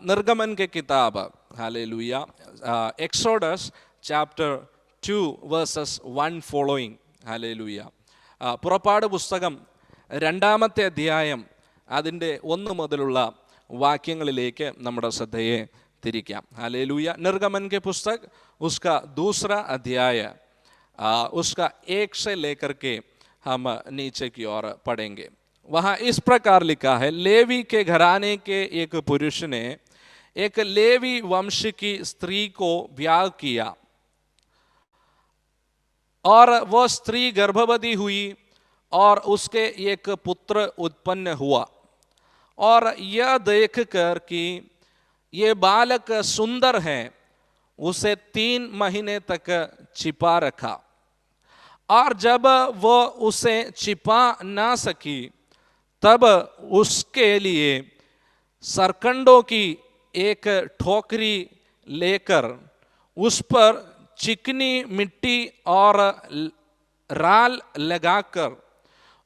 निर्गमन के किताब, hallelujah, exodus chapter 2 verses 1 following, hallelujah. പുറപ്പാട് പുസ്തകം 2-ാമത്തെ അധ്യായം അതിൻ്റെ 1 മുതലുള്ള വാക്യങ്ങളിലേക്ക് നമ്മുടെ ശ്രദ്ധയെ തിരിക്കാം. हालेलुया. निर्गमन के पुस्तक उसका 2रा अध्याय उसका 1 से लेकर के हम नीचे की ओर पढ़ेंगे. वहाँ इस प्रकार लिखा है, लेवी के घराने के एक पुरुष ने एक लेवी वंश की स्त्री को ब्याह किया और वह स्त्री गर्भवती हुई और उसके एक पुत्र उत्पन्न हुआ. और यह देखकर कि ये बालक सुंदर है, उसे 3 महीने तक छिपा रखा. और जब वह उसे छिपा ना सकी तब उसके लिए सरकंडों की एक ठोकरी लेकर उस पर चिकनी मिट्टी और राल लगाकर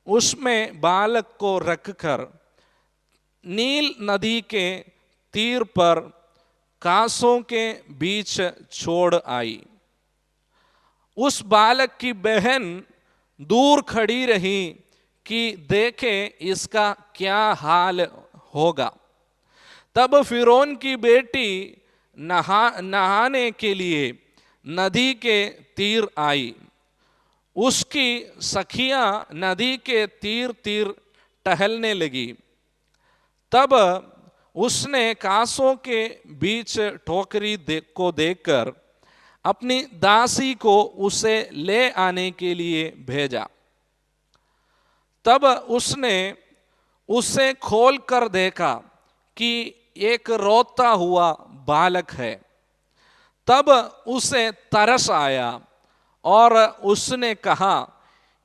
उसमें बालक को रखकर नील नदी के तीर पर कांसों के बीच छोड़ आई. उस बालक की बहन दूर खड़ी रही कि देखे इसका क्या हाल होगा. तब फिरौन की बेटी नहाने के लिए नदी के तीर आई. उसकी सखियां नदी के तीर तीर टहलने लगी. तब उसने कांसों के बीच ठोकरी को देखकर अपनी दासी को उसे ले आने के लिए भेजा. तब उसने उसे खोल कर देखा कि एक रोता हुआ बालक है. तब उसे तरस आया और उसने कहा,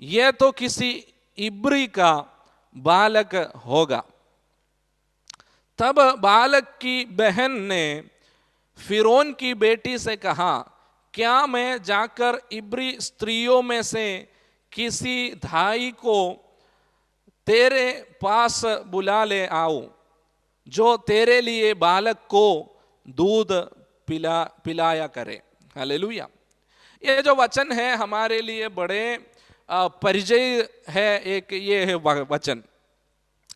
यह तो किसी इब्री का बालक होगा. तब बालक की बहन ने फिरौन की बेटी से कहा, क्या मैं जाकर इब्री स्त्रियों में से किसी धाई को तेरे पास बुला ले आऊं जो तेरे लिए बालक को दूध पिलाया करे. हालेलुया. ये जो वचन है हमारे लिए बड़े परिचय है. एक ये है वचन,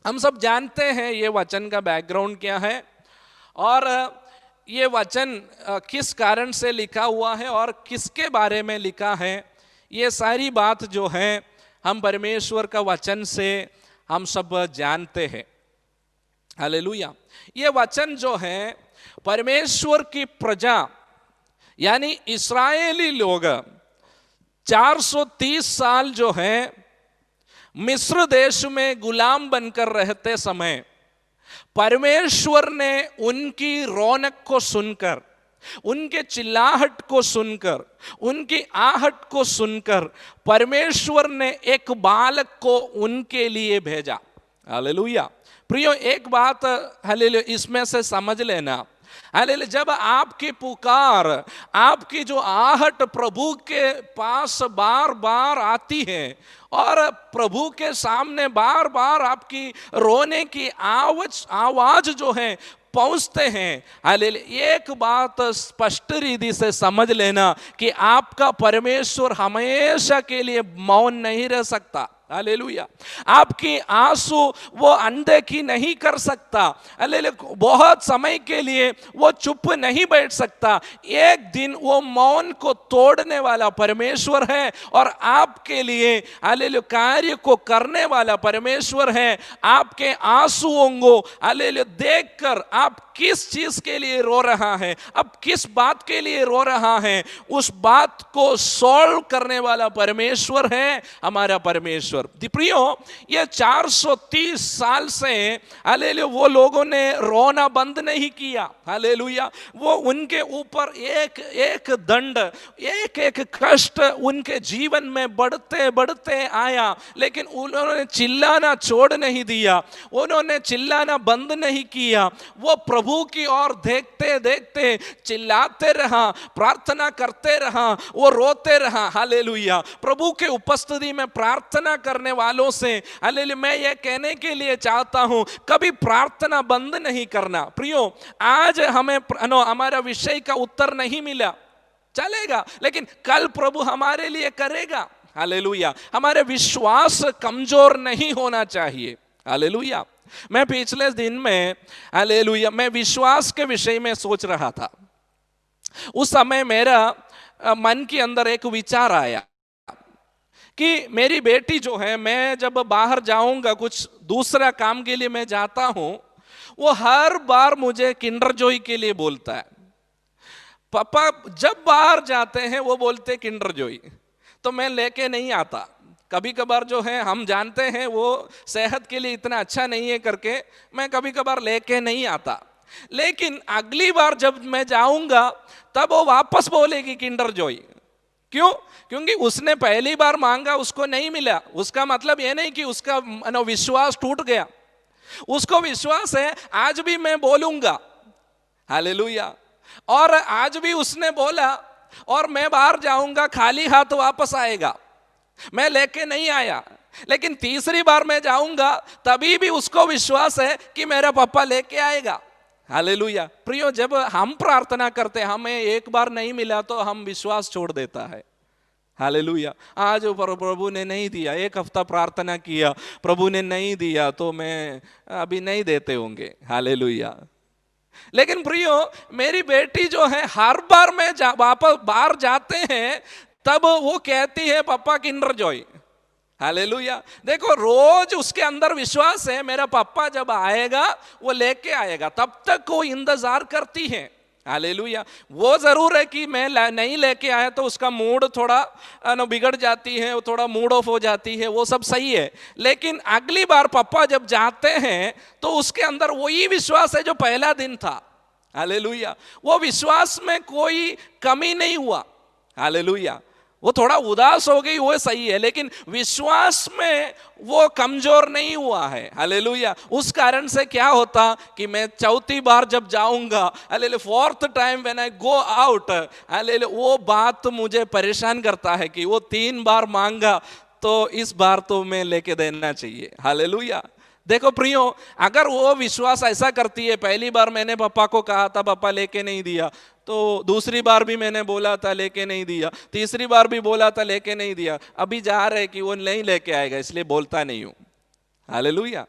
हम सब जानते हैं ये वचन का बैकग्राउंड क्या है और ये वचन किस कारण से लिखा हुआ है और किसके बारे में लिखा है. ये सारी बात जो है हम परमेश्वर का वचन से हम सब जानते हैं. हालेलुया. ये वचन जो है परमेश्वर की प्रजा यानी इस्राएली लोग 430 साल जो है मिस्र देश में गुलाम बनकर रहते समय परमेश्वर ने उनकी रौनक को सुनकर, उनके चिल्लाहट को सुनकर, उनकी आहट को सुनकर परमेश्वर ने एक बालक को उनके लिए भेजा. हालेलुया. प्रियो, एक बात हालेलुया इसमें से समझ लेना. हालेलुया. जब आपकी पुकार, आपकी जो आहट प्रभु के पास बार बार आती है और प्रभु के सामने बार बार आपकी रोने की आवाज जो है पहुंचते हैं, हालेलुया, एक बात स्पष्ट रीति से समझ लेना कि आपका परमेश्वर हमेशा के लिए मौन नहीं रह सकता. हालेलुया. आपकी आंसू वो अनदेखी नहीं कर सकता. हालेलुया. बहुत समय के लिए वो चुप नहीं बैठ सकता. एक दिन वो मौन को तोड़ने वाला परमेश्वर है और आपके लिए हालेलुया कार्य को करने वाला परमेश्वर है. आपके आंसुओं को हालेलुया देखकर आप किस चीज के लिए रो रहा है, अब किस बात के लिए रो रहा है, उस बात को सॉल्व करने वाला परमेश्वर है हमारा परमेश्वर. प्रियो, ये 430 साल से हालेलुया वो लोगों ने रोना बंद नहीं किया. हालेलुया. वो उनके ऊपर एक एक दंड, एक एक कष्ट उनके जीवन में बढ़ते बढ़ते आया, लेकिन उन्होंने चिल्लाना छोड़ नहीं दिया, उन्होंने चिल्लाना बंद नहीं किया. वो प्रभु की ओर देखते देखते चिल्लाते रहा, प्रार्थना करते रहा, वो रोते रहा. हालेलुया. प्रभु के उपस्थिति में प्रार्थना करने वालों से हालेलुया मैं ये कहने के लिए चाहता हूं, कभी प्रार्थना बंद नहीं करना। प्रियो, आज हमें हमारा विषय का उत्तर नहीं मिला, चलेगा, लेकिन कल प्रभु हमारे लिए करेगा। हालेलुया। हमारे विश्वास कमजोर नहीं होना चाहिए। हालेलुया। मैं पिछले दिन में हालेलुया मैं विश्वास के विषय में सोच रहा था। उस समय मेरा मन के अंदर एक विचार आया कि मेरी बेटी जो है, मैं जब बाहर जाऊंगा, कुछ दूसरा काम के लिए मैं जाता हूं, वो हर बार मुझे किंडर जॉय के लिए बोलता है। पापा जब बाहर जाते हैं वो बोलते किंडर जॉय, तो मैं लेके नहीं आता। कभी कभार जो है हम जानते हैं वो सेहत के लिए इतना अच्छा नहीं है करके मैं कभी कभार लेके नहीं आता, लेकिन अगली बार जब मैं जाऊंगा तब वो वापस बोलेगी किंडर जॉय। क्यों? क्योंकि उसने पहली बार मांगा, उसको नहीं मिला। उसका मतलब ये नहीं कि उसका विश्वास टूट गया, उसको विश्वास है आज भी मैं बोलूंगा। हालेलुया। और आज भी उसने बोला और मैं बाहर जाऊंगा, खाली हाथ वापस आएगा, मैं लेके नहीं आया। लेकिन तीसरी बार मैं जाऊंगा तभी भी उसको विश्वास है कि मेरा पापा लेके आएगा। हालेलुया। प्रियो, जब हम प्रार्थना करते, हमें एक बार नहीं मिला तो हम विश्वास छोड़ देता है। हालेलुया। आज प्रभु ने नहीं दिया, एक हफ्ता प्रार्थना किया, प्रभु ने नहीं दिया तो मैं अभी नहीं देते होंगे। हालेलुया। लेकिन प्रियो, मेरी बेटी जो है हर बार मैं वापस बाहर जाते हैं तब वो कहती है पापा किंडर जॉय। हालेलुया। देखो, रोज उसके अंदर विश्वास है मेरा पापा जब आएगा वो लेके आएगा, तब तक वो इंतजार करती है। हालेलुया। वो जरूर है कि मैं नहीं लेके आया तो उसका मूड थोड़ा बिगड़ जाती है, थोड़ा मूड ऑफ हो जाती है, वो सब सही है। लेकिन अगली बार पापा जब जाते हैं तो उसके अंदर वही विश्वास है जो पहला दिन था। हालेलुया। वो विश्वास में कोई कमी नहीं हुआ। हालेलुया। वो थोड़ा उदास हो गई, वो सही है, लेकिन विश्वास में वो कमजोर नहीं हुआ है। हालेलुया। उस कारण से क्या होता कि मैं चौथी बार जब जाऊंगा, hallelujah, fourth time when I go out, hallelujah, वो बात मुझे परेशान करता है कि वो 3 बार मांगा तो इस बार तो मैं लेके देना चाहिए। हालेलुया। देखो प्रियो, अगर वो विश्वास ऐसा करती है, पहली बार मैंने पापा को कहा था, पापा लेके नहीं दिया, तो दूसरी बार भी मैंने बोला था लेके नहीं दिया, तीसरी बार भी बोला था लेके नहीं दिया, अभी जा रहे कि वो नहीं लेके आएगा इसलिए बोलता नहीं हूं। हालेलुया।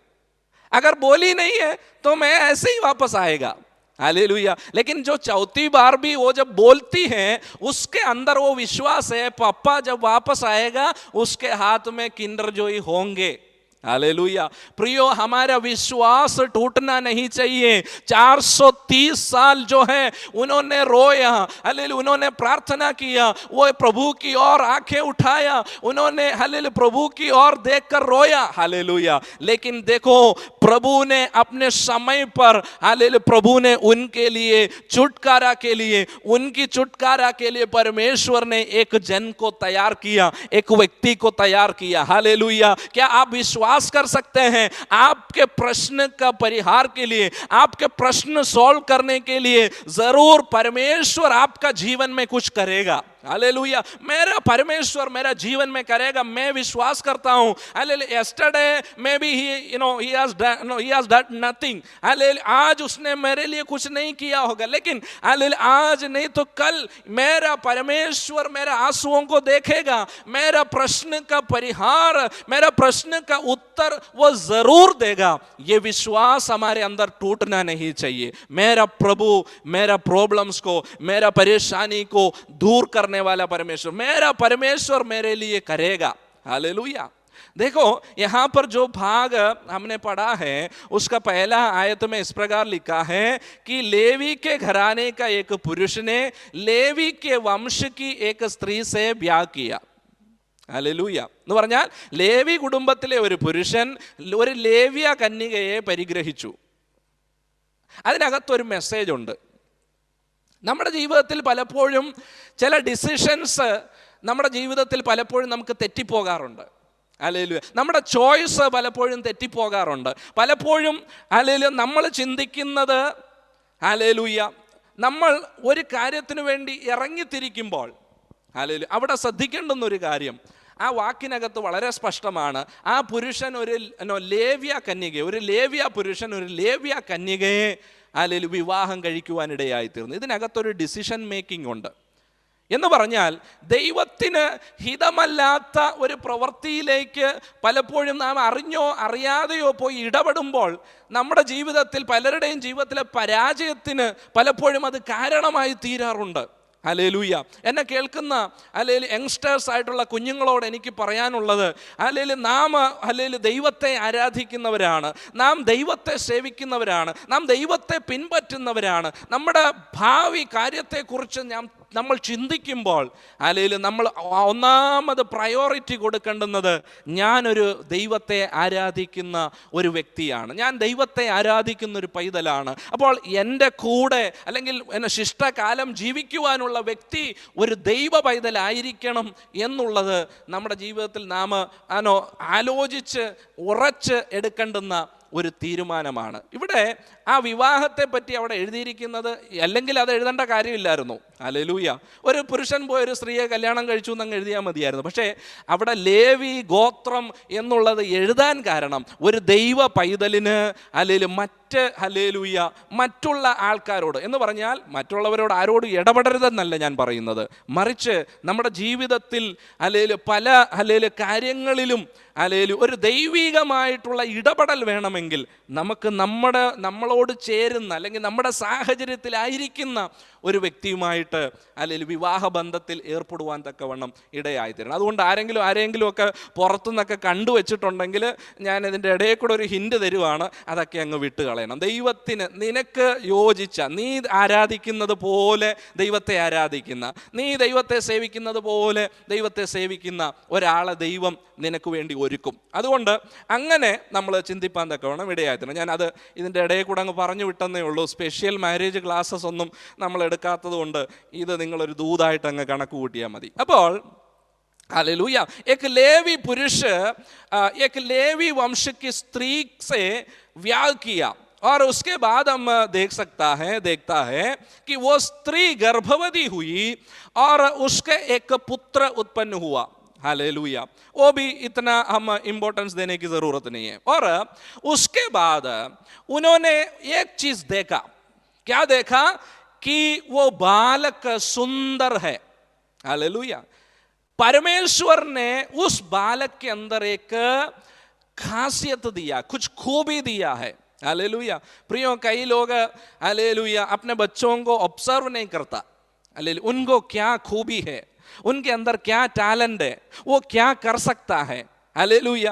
अगर बोली नहीं है तो मैं ऐसे ही वापस आएगा। हालेलुया। लेकिन जो चौथी बार भी वो जब बोलती है, उसके अंदर वो विश्वास है पापा जब वापस आएगा उसके हाथ में किंडर जॉय होंगे। हालेलुया। प्रियो, हमारा विश्वास टूटना नहीं चाहिए। 430 साल जो है उन्होंने रोया, हालेलुया, उन्होंने प्रार्थना किया, वो प्रभु की ओर आंखें उठाया, उन्होंने हालेलुया प्रभु की ओर देखकर रोया। हालेलुया। लेकिन देखो, प्रभु ने अपने समय पर, हालेलुया, प्रभु ने उनके लिए छुटकारा के लिए, उनकी छुटकारा के लिए परमेश्वर ने एक जन को तैयार किया, एक व्यक्ति को तैयार किया। हालेलुया। क्या आप विश्वास कर सकते हैं? आपके प्रश्न का परिहार के लिए, आपके प्रश्न सॉल्व करने के लिए जरूर परमेश्वर आपका जीवन में कुछ करेगा। हालेलुया। मेरा परमेश्वर मेरा जीवन में करेगा, मैं विश्वास करता हूं। Hallelujah. Yesterday may be he has done nothing. Hallelujah. आज उसने मेरे लिए कुछ नहीं किया होगा, लेकिन हालेलुया आज नहीं तो कल मेरा परमेश्वर मेरा आंसुओं को देखेगा, मेरा प्रश्न का परिहार, मेरा प्रश्न का उत्तर वो जरूर देगा। ये विश्वास हमारे अंदर टूटना नहीं चाहिए। मेरा प्रभु मेरा प्रॉब्लम्स को, मेरा परेशानी को दूर करने वाला परमेश्वर, मेरा परमेश्वर मेरे लिए करेगा। हालेलुया। देखो, यहां पर जो भाग हमने पढ़ा है उसका पहला आयत में इस प्रकार लिखा है कि लेवी के घराने का एक पुरुष ने लेवी के वंश की एक स्त्री से ब्याह किया। ഹല്ലേലൂയ എന്ന് പറഞ്ഞാൽ ലേവി കുടുംബത്തിലെ ഒരു പുരുഷൻ ഒരു ലേവ്യ കന്യകയെ പരിഗ്രഹിച്ചു. അതിനകത്തൊരു മെസ്സേജ് ഉണ്ട്. നമ്മുടെ ജീവിതത്തിൽ പലപ്പോഴും ചില ഡിസിഷൻസ് നമ്മുടെ ജീവിതത്തിൽ പലപ്പോഴും നമുക്ക് തെറ്റിപ്പോകാറുണ്ട്. ഹല്ലേലൂയ. നമ്മുടെ ചോയ്സ് പലപ്പോഴും തെറ്റിപ്പോകാറുണ്ട്. പലപ്പോഴും ഹല്ലേലൂയ നമ്മൾ ചിന്തിക്കുന്നത്, ഹല്ലേലൂയ, നമ്മൾ ഒരു കാര്യത്തിന് വേണ്ടി ഇറങ്ങിത്തിരിക്കുമ്പോൾ, ഹല്ലേലൂയ, അവിടെ ശ്രദ്ധിക്കേണ്ടുന്നൊരു കാര്യം, ആ വാക്കിനകത്ത് വളരെ സ്പഷ്ടമാണ്. ആ പുരുഷൻ ഒരു ലേവ്യ കന്യകയെ, ഒരു ലേവ്യ പുരുഷൻ ഒരു ലേവ്യ കന്യകയെ അല്ലെങ്കിൽ വിവാഹം കഴിക്കുവാനിടയായിത്തീർന്നു. ഇതിനകത്തൊരു ഡിസിഷൻ മേക്കിംഗ് ഉണ്ട്. എന്ന് പറഞ്ഞാൽ ദൈവത്തിന് ഹിതമല്ലാത്ത ഒരു പ്രവൃത്തിയിലേക്ക് പലപ്പോഴും നാം അറിഞ്ഞോ അറിയാതെയോ പോയി ഇടപെടുമ്പോൾ നമ്മുടെ ജീവിതത്തിൽ, പലരുടെയും ജീവിതത്തിലെ പരാജയത്തിന് പലപ്പോഴും അത് കാരണമായി തീരാറുണ്ട്. ഹല്ലേലൂയ. എന്നെ കേൾക്കുന്ന അല്ലെങ്കിൽ യങ്സ്റ്റേഴ്സ് ആയിട്ടുള്ള കുഞ്ഞുങ്ങളോട് എനിക്ക് പറയാനുള്ളത്, അല്ലെങ്കിൽ നാം ദൈവത്തെ ആരാധിക്കുന്നവരാണ്, നാം ദൈവത്തെ സേവിക്കുന്നവരാണ്, നാം ദൈവത്തെ പിൻപറ്റുന്നവരാണ്. നമ്മുടെ ഭാവി കാര്യത്തെക്കുറിച്ച് നമ്മൾ ചിന്തിക്കുമ്പോൾ അല്ലെങ്കിൽ നമ്മൾ ഒന്നാമത് പ്രയോറിറ്റി കൊടുക്കേണ്ടുന്നത്, ഞാനൊരു ദൈവത്തെ ആരാധിക്കുന്ന ഒരു വ്യക്തിയാണ്, ഞാൻ ദൈവത്തെ ആരാധിക്കുന്ന ഒരു പൈതലാണ്. അപ്പോൾ എൻ്റെ കൂടെ അല്ലെങ്കിൽ എന്നെ ശിഷ്ടകാലം ജീവിക്കുവാനുള്ള വ്യക്തി ഒരു ദൈവ പൈതലായിരിക്കണം എന്നുള്ളത് നമ്മുടെ ജീവിതത്തിൽ നാം ആലോചിച്ച് ഉറച്ച് എടുക്കേണ്ടുന്ന ഒരു തീരുമാനമാണ്. ഇവിടെ ആ വിവാഹത്തെ പറ്റി അവിടെ എഴുതിയിരിക്കുന്നത്, അല്ലെങ്കിൽ അത് എഴുതേണ്ട കാര്യമില്ലായിരുന്നു. ഹല്ലേലൂയ. ഒരു പുരുഷൻ പോയി ഒരു സ്ത്രീയെ കല്യാണം കഴിച്ചു എന്നങ്ങ് എഴുതിയാൽ മതിയായിരുന്നു. പക്ഷേ അവിടെ ലേവി ഗോത്രം എന്നുള്ളത് എഴുതാൻ കാരണം ഒരു ദൈവ പൈതലിന് അല്ലെങ്കിൽ മറ്റുള്ള ആൾക്കാരോട് എന്ന് പറഞ്ഞാൽ മറ്റുള്ളവരോട് ആരോട് ഇടപെടരുതെന്നല്ല ഞാൻ പറയുന്നത്, മറിച്ച് നമ്മുടെ ജീവിതത്തിൽ പല കാര്യങ്ങളിലും ഒരു ദൈവികമായിട്ടുള്ള ഇടപെടൽ വേണമെങ്കിൽ നമുക്ക് നമ്മളോട് ചേരുന്ന അല്ലെങ്കിൽ നമ്മുടെ സാഹചര്യത്തിലായിരിക്കുന്ന ഒരു വ്യക്തിയുമായിട്ട് വിവാഹ ബന്ധത്തിൽ ഏർപ്പെടുവാൻ തക്കവണ്ണം ഇടയായിത്തീരണം. അതുകൊണ്ട് ആരെങ്കിലും ഒക്കെ പുറത്തുനിന്നൊക്കെ കണ്ടുവച്ചിട്ടുണ്ടെങ്കിൽ ഞാൻ ഇതിൻ്റെ ഇടയിൽ കൂടെ ഒരു ഹിൻഡ് തരുവാണ്, അതൊക്കെ അങ്ങ് വിട്ട് കളയണം. ദൈവത്തിന് നിനക്ക് യോജിച്ച, നീ ആരാധിക്കുന്നത് പോലെ ദൈവത്തെ ആരാധിക്കുന്ന, നീ ദൈവത്തെ സേവിക്കുന്നത് പോലെ ദൈവത്തെ സേവിക്കുന്ന ഒരാളെ ദൈവം നിനക്ക് വേണ്ടി ഒരുക്കും. അതുകൊണ്ട് അങ്ങനെ നമ്മൾ ചിന്തിപ്പാൻ തക്കവണ്ണം ഇടയായിത്തീരണം. ഞാനത് ഇതിൻ്റെ ഇടയിൽ കൂടെ അങ്ങ് പറഞ്ഞു വിട്ടെന്നേ ഉള്ളൂ. സ്പെഷ്യൽ മാരേജ് ക്ലാസ്സസ് ഒന്നും നമ്മൾ എടുക്കാത്തത് കൊണ്ട് ഇത് നിങ്ങളൊരു ദൂതായിട്ട് അങ്ങ് കണക്ക് കൂട്ടിയാൽ മതി. അപ്പോൾ हालेलुया। एक लेवी पुरुष एक लेवी वंश की स्त्री से विवाह किया और उसके बाद हम देखता है कि वो स्त्री गर्भवती हुई और उसके एक पुत्र उत्पन्न हुआ। हालेलुया। वो भी इतना हम इम्पोर्टेंस देने की जरूरत नहीं है। और उसके बाद उन्होंने एक चीज देखा। क्या देखा? कि वो बालक सुंदर है। हालेलुया। परमेश्वर ने उस बालक के अंदर एक खासियत दिया, कुछ खूबी दिया है। हालेलुया। प्रियो, कई लोग हालेलुया अपने बच्चों को ऑब्जर्व नहीं करता, हालेलुया, उनको क्या खूबी है, उनके अंदर क्या टैलेंट है, वो क्या कर सकता है। हालेलुया।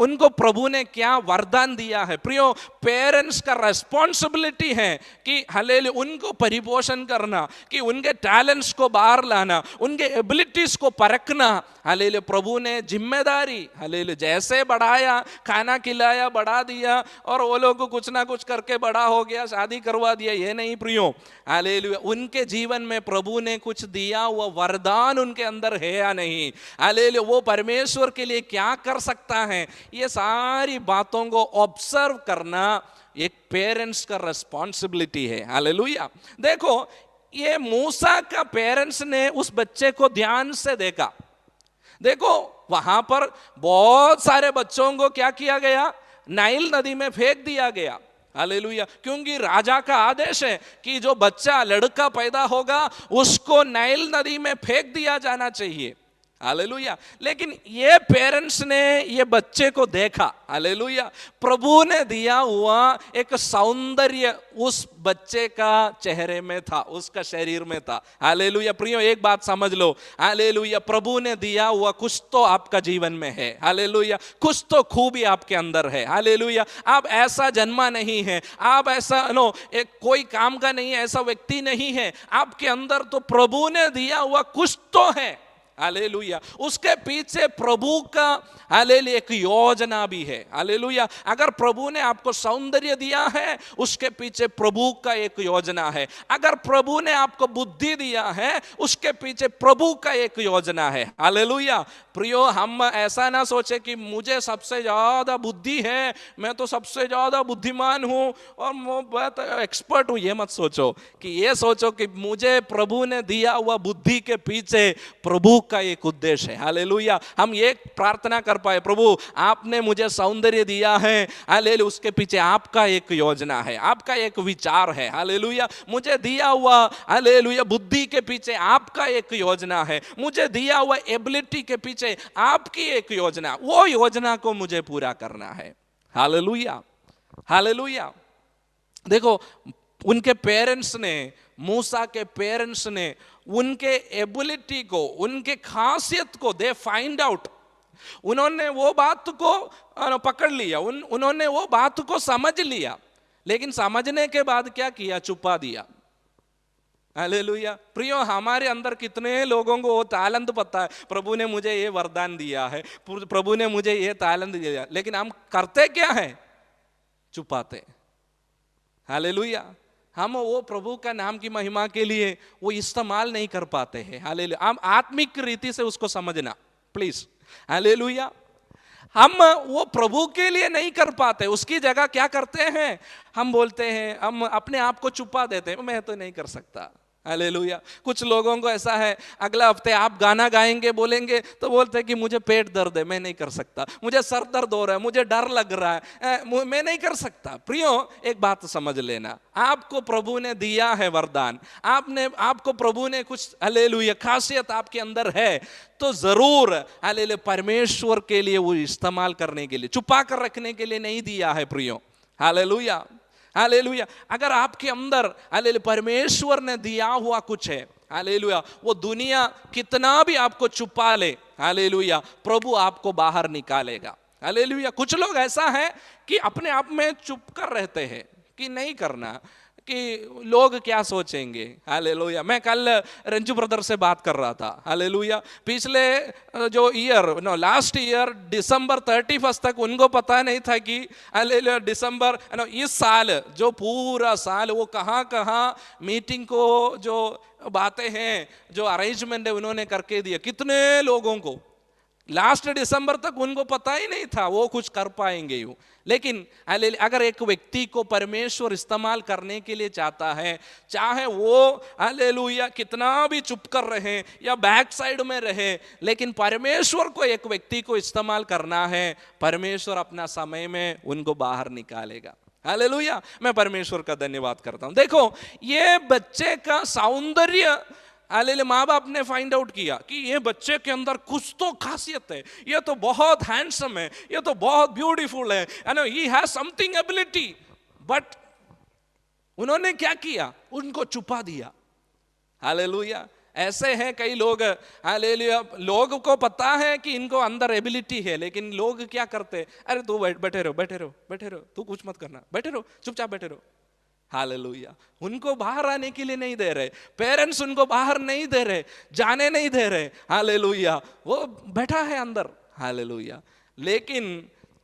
उनको प्रभु ने क्या वरदान दिया है। प्रियो, पेरेंट्स का रेस्पॉन्सिबिलिटी है कि हालेलुया उनको परिपोषण करना, कि उनके टैलेंट्स को बाहर लाना, उनके एबिलिटीज को परखना। हालेलुया प्रभु ने जिम्मेदारी हालेलुया जैसे बढ़ाया, खाना खिलाया, बढ़ा दिया और वो लोग को कुछ ना कुछ करके बड़ा हो गया, शादी करवा दिया, ये नहीं प्रियो। हालेलुया उनके जीवन में प्रभु ने कुछ दिया, वो वरदान उनके अंदर है या नहीं। हालेलुया वो परमेश्वर के लिए क्या कर सकता है, ये सारी बातों को ऑब्जर्व करना एक पेरेंट्स का रेस्पॉन्सिबिलिटी है। हालेलुया। देखो, ये मूसा का पेरेंट्स ने उस बच्चे को ध्यान से देखा। देखो, वहां पर बहुत सारे बच्चों को क्या किया गया? नाइल नदी में फेंक दिया गया। हालेलुया। क्योंकि राजा का आदेश है कि जो बच्चा लड़का पैदा होगा उसको नाइल नदी में फेंक दिया जाना चाहिए। हालेलुया। लेकिन ये पेरेंट्स ने ये बच्चे को देखा। हालेलुया। प्रभु ने दिया हुआ एक सौंदर्य उस बच्चे का चेहरे में था, उसका शरीर में था। हालेलुया। प्रियो, एक बात समझ लो। हालेलुया प्रभु ने दिया हुआ कुछ तो आपका जीवन में है। हालेलुया कुछ तो खूबी आपके अंदर है। हालेलुया आप ऐसा जन्मा नहीं है, आप ऐसा एक कोई काम का नहीं है, ऐसा व्यक्ति नहीं है। आपके अंदर तो प्रभु ने दिया हुआ कुछ तो है। हालेलुया उसके पीछे प्रभु का हालेलुया एक योजना भी है। हालेलुया अगर प्रभु ने आपको सौंदर्य दिया है, उसके पीछे प्रभु का एक योजना है। अगर प्रभु ने आपको बुद्धि दिया है, उसके पीछे प्रभु का एक योजना है। हालेलुया। प्रियो, हम ऐसा ना सोचे कि मुझे सबसे ज्यादा बुद्धि है, मैं तो सबसे ज्यादा बुद्धिमान हूं और मैं बहुत एक्सपर्ट हूं। ये मत सोचो, कि ये सोचो कि मुझे प्रभु ने दिया हुआ बुद्धि के पीछे प्रभु का एक उद्देश्य है। हालेलुया। हम ये प्रार्थना कर पाए, प्रभु आपने मुझे सौंदर्य दिया है, हालेलुया, उसके पीछे आपका एक योजना है, आपका एक विचार है। हालेलुया। मुझे दिया हुआ, हालेलुया, बुद्धि के पीछे आपका एक योजना है, मुझे दिया हुआ एबिलिटी के पीछे आपकी एक योजना, वो योजना को मुझे पूरा करना है। Hallelujah, hallelujah. देखो, उनके पेरेंट्स ने, मूसा के पेरेंट्स ने उनके एबिलिटी को, उनके खासियत को दे फाइंड आउट। उन्होंने वो बात को पकड़ लिया, उन्होंने वो बात को समझ लिया, लेकिन समझने के बाद क्या किया? छुपा दिया। हालेलुया। प्रियो, हमारे अंदर कितने लोगों को वो तालंत पता है, प्रभु ने मुझे ये वरदान दिया है, प्रभु ने मुझे ये तालंत दिया, लेकिन हम करते क्या है? छुपाते। हालेलुया। हम वो प्रभु का नाम की महिमा के लिए वो इस्तेमाल नहीं कर पाते हैं। हालेलुया। हम आत्मिक रीति से उसको समझना प्लीज। हालेलुया। हम वो प्रभु के लिए नहीं कर पाते, उसकी जगह क्या करते हैं? हम बोलते हैं, हम अपने आप को छुपा देते हैं, मैं तो नहीं कर सकता। हालेलुया। कुछ लोगों को ऐसा है, अगला हफ्ते आप गाना गाएंगे, बोलेंगे तो बोलते हैं कि मुझे पेट दर्द है, मैं नहीं कर सकता, मुझे सर दर्द हो रहा है, मुझे डर लग रहा है, मैं नहीं कर सकता। प्रियो, एक बात समझ लेना, आपको प्रभु ने दिया है वरदान, आपको प्रभु ने कुछ, हालेलुया, खासियत आपके अंदर है, तो जरूर, हालेलुया, परमेश्वर के लिए वो इस्तेमाल करने के लिए, छुपा कर रखने के लिए नहीं दिया है प्रियो। Hallelujah, hallelujah. अगर आपके अंदर, हालेलुया, परमेश्वर ने दिया हुआ कुछ है, हालेलुया, वो दुनिया कितना भी आपको छुपा ले, हालेलुया, प्रभु आपको बाहर निकालेगा। हालेलुया। कुछ लोग ऐसा है कि अपने आप में चुप कर रहते हैं कि नहीं करना, कि लोग क्या सोचेंगे। हालेलुया। मैं कल रंजू ब्रदर से बात कर रहा था। हालेलुया। पिछले जो लास्ट ईयर दिसंबर 31 तक उनको पता नहीं था कि हालेलुया दिसंबर इस साल, जो पूरा साल वो कहाँ कहाँ मीटिंग को जो बातें हैं, जो अरेंजमेंट है, उन्होंने करके दिया। कितने लोगों को लास्ट दिसंबर तक उनको पता ही नहीं था वो कुछ कर पाएंगे यूं। लेकिन अगर एक व्यक्ति को परमेश्वर इस्तेमाल करने के लिए चाहता है, चाहे वो हालेलुया कितना भी चुप कर रहे या बैक साइड में रहे, लेकिन परमेश्वर को, एक व्यक्ति को इस्तेमाल करना है, परमेश्वर अपना समय में उनको बाहर निकालेगा। हालेलुया। मैं परमेश्वर का धन्यवाद करता हूं। देखो, ये बच्चे का सौंदर्य, हालेलुया, माँ बाप ने फाइंड आउट किया कि ये बच्चे के अंदर कुछ तो खासियत है, ये तो बहुत हैंडसम है, ये तो बहुत ब्यूटीफुल है, he has something ability. But उन्होंने क्या किया? उनको छुपा दिया। हालेलुया। ऐसे हैं कई लोग, हालेलुया, लोग को पता है कि इनको अंदर एबिलिटी है, लेकिन लोग क्या करते? अरे तू बैठे रहो, बैठे रहो, बैठे रहो, तू कुछ मत करना, बैठे रहो, चुपचाप बैठे रहो। हालेलुया। उनको बाहर आने के लिए नहीं दे रहे, पेरेंट्स उनको बाहर नहीं दे रहे, जाने नहीं दे रहे। हालेलुया। वो बैठा है अंदर। हालेलुया। लेकिन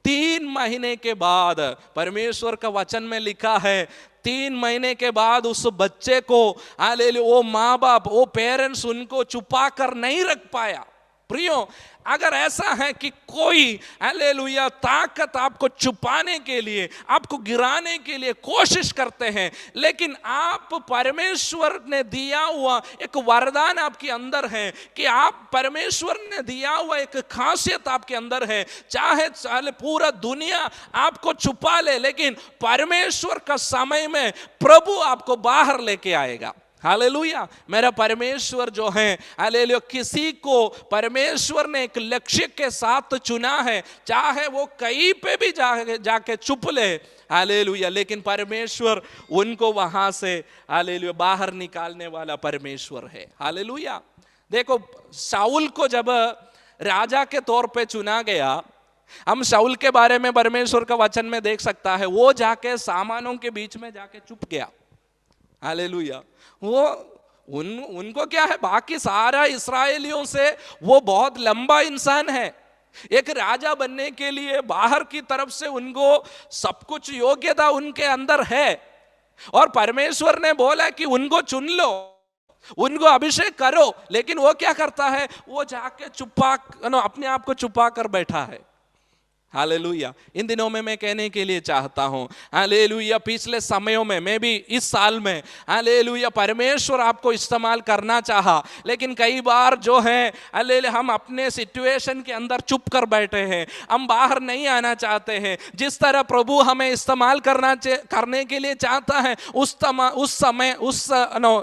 3 महीने के बाद, परमेश्वर का वचन में लिखा है, 3 महीने के बाद उस बच्चे को, हालेलुया, वो माँ बाप, वो पेरेंट्स उनको छुपा कर नहीं रख पाया। प्रियो, अगर ऐसा है कि कोई, हालेलुया, ताकत आपको छुपाने के लिए, आपको गिराने के लिए कोशिश करते हैं, लेकिन आप, परमेश्वर ने दिया हुआ एक वरदान आपके अंदर है कि आप, परमेश्वर ने दिया हुआ एक खासियत आपके अंदर है, चाहे पूरा दुनिया आपको छुपा ले, लेकिन परमेश्वर का समय में प्रभु आपको बाहर लेके आएगा। हालेलुया। मेरा परमेश्वर जो है, हालेलुया, किसी को परमेश्वर ने एक लक्ष्य के साथ चुना है, चाहे वो कहीं पे भी जाके छुप ले, हालेलुया, लेकिन परमेश्वर उनको वहां से, हालेलुया, बाहर निकालने वाला परमेश्वर है। हालेलुया। देखो, शाऊल को जब राजा के तौर पे चुना गया, हम शाऊल के बारे में परमेश्वर का वचन में देख सकता है, वो जाके सामानों के बीच में जाके छुप गया। हालेलुया। वो उनको क्या है, बाकी सारा इस्राएलियों से वो बहुत लंबा इंसान है। एक राजा बनने के लिए बाहर की तरफ से उनको सब कुछ योग्यता उनके अंदर है, और परमेश्वर ने बोला कि उनको चुन लो, उनको अभिषेक करो, लेकिन वो क्या करता है? वो जाके अपने आप को छुपा कर बैठा है। हालेलुया। इन दिनों में मैं कहने के लिए चाहता हूं, हालेलुया, पिछले समयों में, मैं भी इस साल में, हालेलुया, परमेश्वर आपको इस्तेमाल करना चाहा, लेकिन कई बार जो है हालेलुया हम अपने सिचुएशन के अंदर चुप कर बैठे हैं, हम बाहर नहीं आना चाहते हैं। जिस तरह प्रभु हमें इस्तेमाल करने के लिए चाहता है, उस समय उस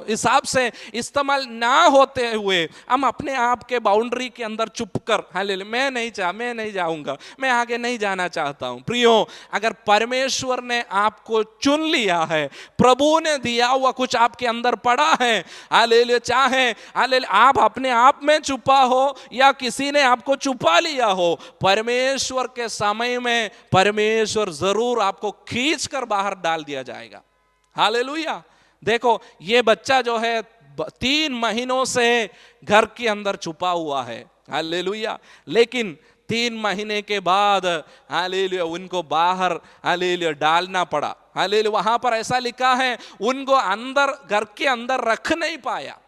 हिसाब से इस्तेमाल ना होते हुए हम अपने आप के बाउंड्री के अंदर चुप कर, हालेलुया, मैं नहीं जाऊंगा, मैं आगे नहीं जाना चाहता हूं। प्रियो, अगर परमेश्वर ने आपको चुन लिया है, प्रभु ने दिया हुआ कुछ आपके अंदर पड़ा है, हालेलुया, चाहे हालेलुया आप अपने आप में छुपा हो या किसी ने आपको छुपा लिया हो, परमेश्वर के समय में परमेश्वर जरूर आपको खींच कर बाहर डाल दिया जाएगा। हालेलुया। देखो, ये बच्चा जो है 3 महीनों से घर के अंदर छुपा हुआ है, हालेलुया, लेकिन 3 महीने के बाद हालेलुया उनको बाहर हालेलुया डालना पड़ा। हालेलुया, वहां पर ऐसा लिखा है, उनको अंदर, घर के अंदर रख नहीं पाया।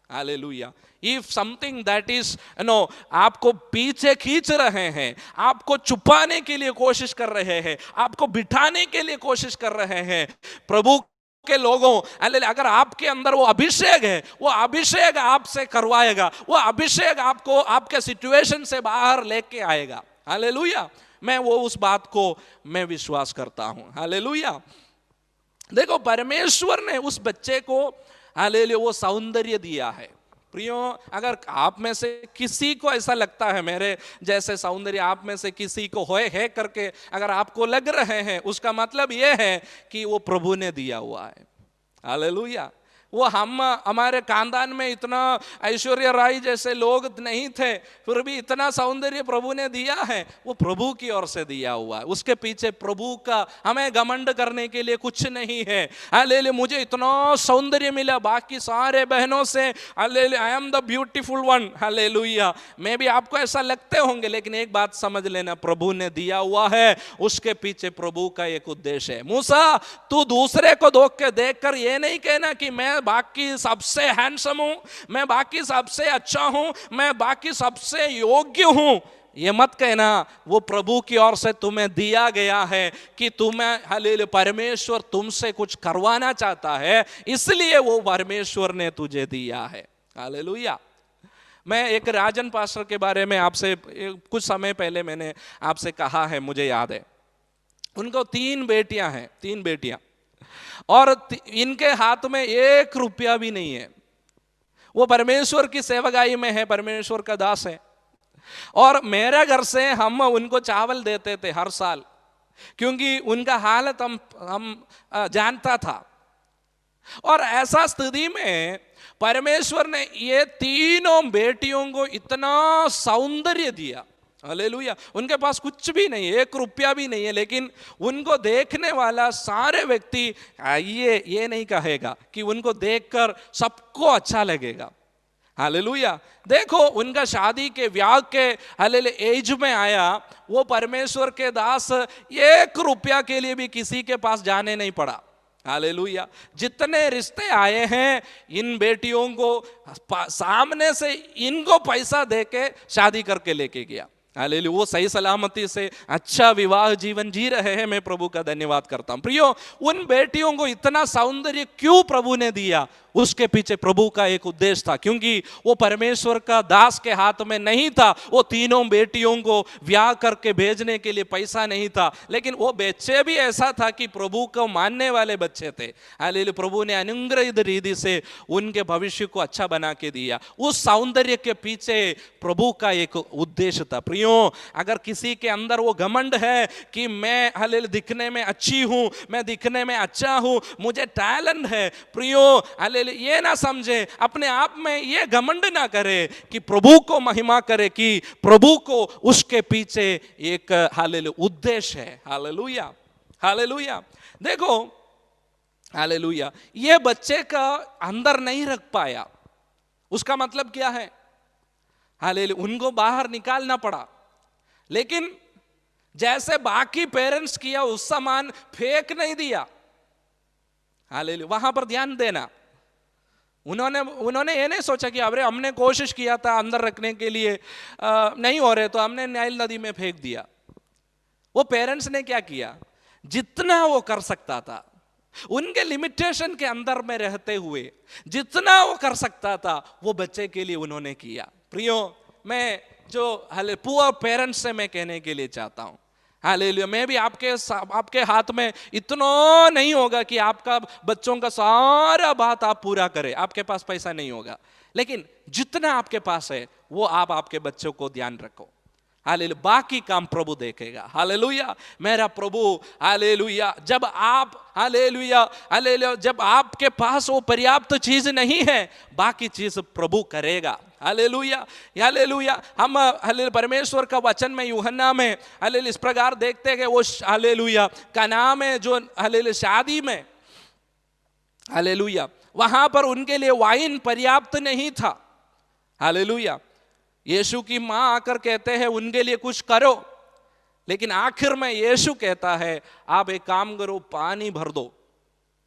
Hallelujah. If something that is आपको पीछे खींच रहे हैं, आपको छुपाने के लिए कोशिश कर रहे हैं, आपको बिठाने के लिए कोशिश कर रहे हैं, प्रभु के लोगों, अगर आपके अंदर वो अभिषेक है, वो अभिषेक आपसे करवाएगा, वो अभिषेक आपको आपके सिचुएशन से बाहर लेके आएगा। हालेलुया। मैं उस बात को मैं विश्वास करता हूं। हालेलुया। देखो, परमेश्वर ने उस बच्चे को हालेलुया वो सौंदर्य दिया है। प्रियो, अगर आप में से किसी को ऐसा लगता है मेरे जैसे सौंदर्य आप में से किसी को है करके अगर आपको लग रहे हैं, उसका मतलब यह है कि वो प्रभु ने दिया हुआ है। हालेलुया। वो हमारे खानदान में इतना ऐश्वर्या राय जैसे लोग नहीं थे, फिर भी इतना सौंदर्य प्रभु ने दिया है, वो प्रभु की ओर से दिया हुआ है। उसके पीछे प्रभु का, हमें घमंड करने के लिए कुछ नहीं है। हालेलुया, मुझे इतना सौंदर्य मिला बाकी सारे बहनों से, hallelujah, I am the beautiful one. Hallelujah. मैं भी आपको ऐसा लगते होंगे, लेकिन एक बात समझ लेना, प्रभु ने दिया हुआ है, उसके पीछे प्रभु का एक उद्देश्य है। मूसा, तू दूसरे को देखकर ये नहीं कहना कि मैं बाकी सबसे हैंडसम हूं, मैं बाकी सबसे अच्छा हूं, मैं बाकी सबसे योग्य हूं, ये मत कहना। वो प्रभु की ओर से तुम्हें दिया गया है कि तुम्हें हालेलुया परमेश्वर तुमसे कुछ करवाना चाहता है, इसलिए वो परमेश्वर ने तुझे दिया है। हालेलुया। मैं एक राजन पास्टर के बारे में आपसे कुछ समय पहले मैंने आपसे कहा है, मुझे याद है। उनको 3 बेटियां हैं, 3 बेटियां, और इनके हाथ में 1 रुपया भी नहीं है। वो परमेश्वर की सेवकाई में है, परमेश्वर का दास है। और मेरे घर से हम उनको चावल देते थे हर साल, क्योंकि उनका हालत हम जानता था। और ऐसा स्थिति में परमेश्वर ने ये तीनों बेटियों को इतना सौंदर्य दिया। हालेलुया। उनके पास कुछ भी नहीं, 1 रुपया भी नहीं है, लेकिन उनको देखने वाला सारे व्यक्ति ये नहीं कहेगा कि उनको देखकर सबको अच्छा लगेगा। हालेलुया। देखो, उनका शादी के ब्याह के हालेलुया एज में आया, वो परमेश्वर के दास 1 रुपया के लिए भी किसी के पास जाने नहीं पड़ा। हालेलुया। जितने रिश्ते आए हैं, इन बेटियों को सामने से इनको पैसा देके शादी करके लेके गया। हालेलुया। वो सही सलामती से अच्छा विवाह जीवन जी रहे हैं। मैं प्रभु का धन्यवाद करता हूं। प्रियो, उन बेटियों को इतना सौंदर्य क्यों प्रभु ने दिया? उसके पीछे प्रभु का एक उद्देश्य था, क्योंकि वो परमेश्वर का दास के हाथ में नहीं था। वो तीनों बेटियों को ब्याह करके भेजने के लिए पैसा नहीं था, लेकिन वो बच्चे भी ऐसा था कि प्रभु को मानने वाले बच्चे थे। हालेलुया। प्रभु ने अनुग्रहित रीति से उनके भविष्य को अच्छा बना के दिया। उस सौंदर्य के पीछे प्रभु का एक उद्देश्य था। प्रियो, अगर किसी के अंदर वो घमंड है कि मैं हालेलुया दिखने में अच्छी हूं, मैं दिखने में अच्छा हूं, मुझे टैलेंट है, प्रियो हालेलुया ये ना समझे, अपने आप में ये घमंड ना करे कि प्रभु को महिमा करे, कि प्रभु को उसके पीछे एक हालेलुया उद्देश्य है। हालेलुया। हालेलुया। देखो, हालेलुया, ये बच्चे का अंदर नहीं रख पाया, उसका मतलब क्या है? हालेलुया, उनको बाहर निकालना पड़ा। लेकिन जैसे बाकी पेरेंट्स किया, उस समान फेंक नहीं दिया। हालेलुया। वहां पर ध्यान देना, उन्होंने ये नहीं सोचा कि अरे हमने कोशिश किया था अंदर रखने के लिए, नहीं हो रहे तो हमने नाइल नदी में फेंक दिया। वो पेरेंट्स ने क्या किया, जितना वो कर सकता था, उनके लिमिटेशन के अंदर में रहते हुए जितना वो कर सकता था वो बच्चे के लिए उन्होंने किया। प्रियो, मैं जो पुअर पेरेंट्स से मैं कहने के लिए चाहता हूं, हालेलुया, मैं भी आपके हाथ में इतना नहीं होगा कि आपका बच्चों का सारा बात आप पूरा करें, आपके पास पैसा नहीं होगा, लेकिन जितना आपके पास है वो आप आपके बच्चों को ध्यान रखो। हालेलुया, बाकी काम प्रभु देखेगा। हालेलुया, मेरा प्रभु, हालेलुया, जब आप, हालेलुया, हालेलुया, जब आपके पास वो पर्याप्त चीज नहीं है, बाकी चीज प्रभु करेगा। हालेलुया, हालेलुया, हम हालेलुया परमेश्वर का वचन में यूहन्ना में हालेलुया इस प्रकार देखते हैं कि वो हालेलुया कनान में जो हालेलुया शादी में, हालेलुया, वहां पर उनके लिए वाइन पर्याप्त नहीं था। हालेलुया, यीशु की मां आकर कहते हैं उनके लिए कुछ करो, लेकिन आखिर में यीशु कहता है आप एक काम करो, पानी भर दो।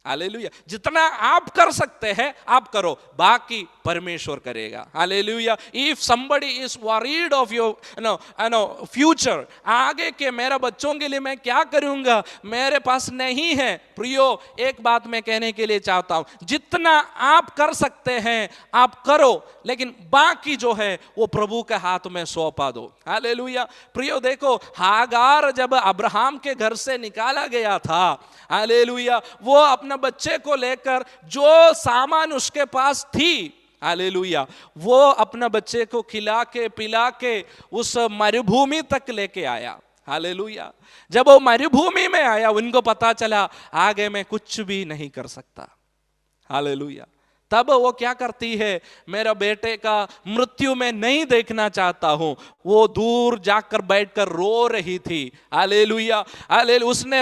हालेलुया, जितना आप कर सकते हैं आप करो, बाकी परमेश्वर करेगा। Hallelujah, if somebody is worried of your future, आगे के मेरा बच्चों के लिए मैं क्या करूंगा, मेरे पास नहीं है, प्रियो एक बात मैं कहने के लिए चाहता हूं, जितना आप कर सकते हैं आप करो, लेकिन बाकी जो है वो प्रभु के हाथ में सौंपा दो। हालेलुया, प्रियो देखो, हागार जब अब्राहम के घर से निकाला गया था, हालेलुया, वो अपना बच्चे को लेकर जो सामान उसके पास थी, हालेलुया, वो अपना बच्चे को खिला के पिला के उस मरुभूमि तक लेके आया। हालेलुया, जब वो मरुभूमि में आया उनको पता चला आगे मैं कुछ भी नहीं कर सकता। हालेलुया, तब वो क्या करती है, मेरा बेटे का मृत्यु में नहीं देखना चाहता हूं, वो दूर जाकर बैठकर रो रही थी। हालेलुया, हालेलुया, उसने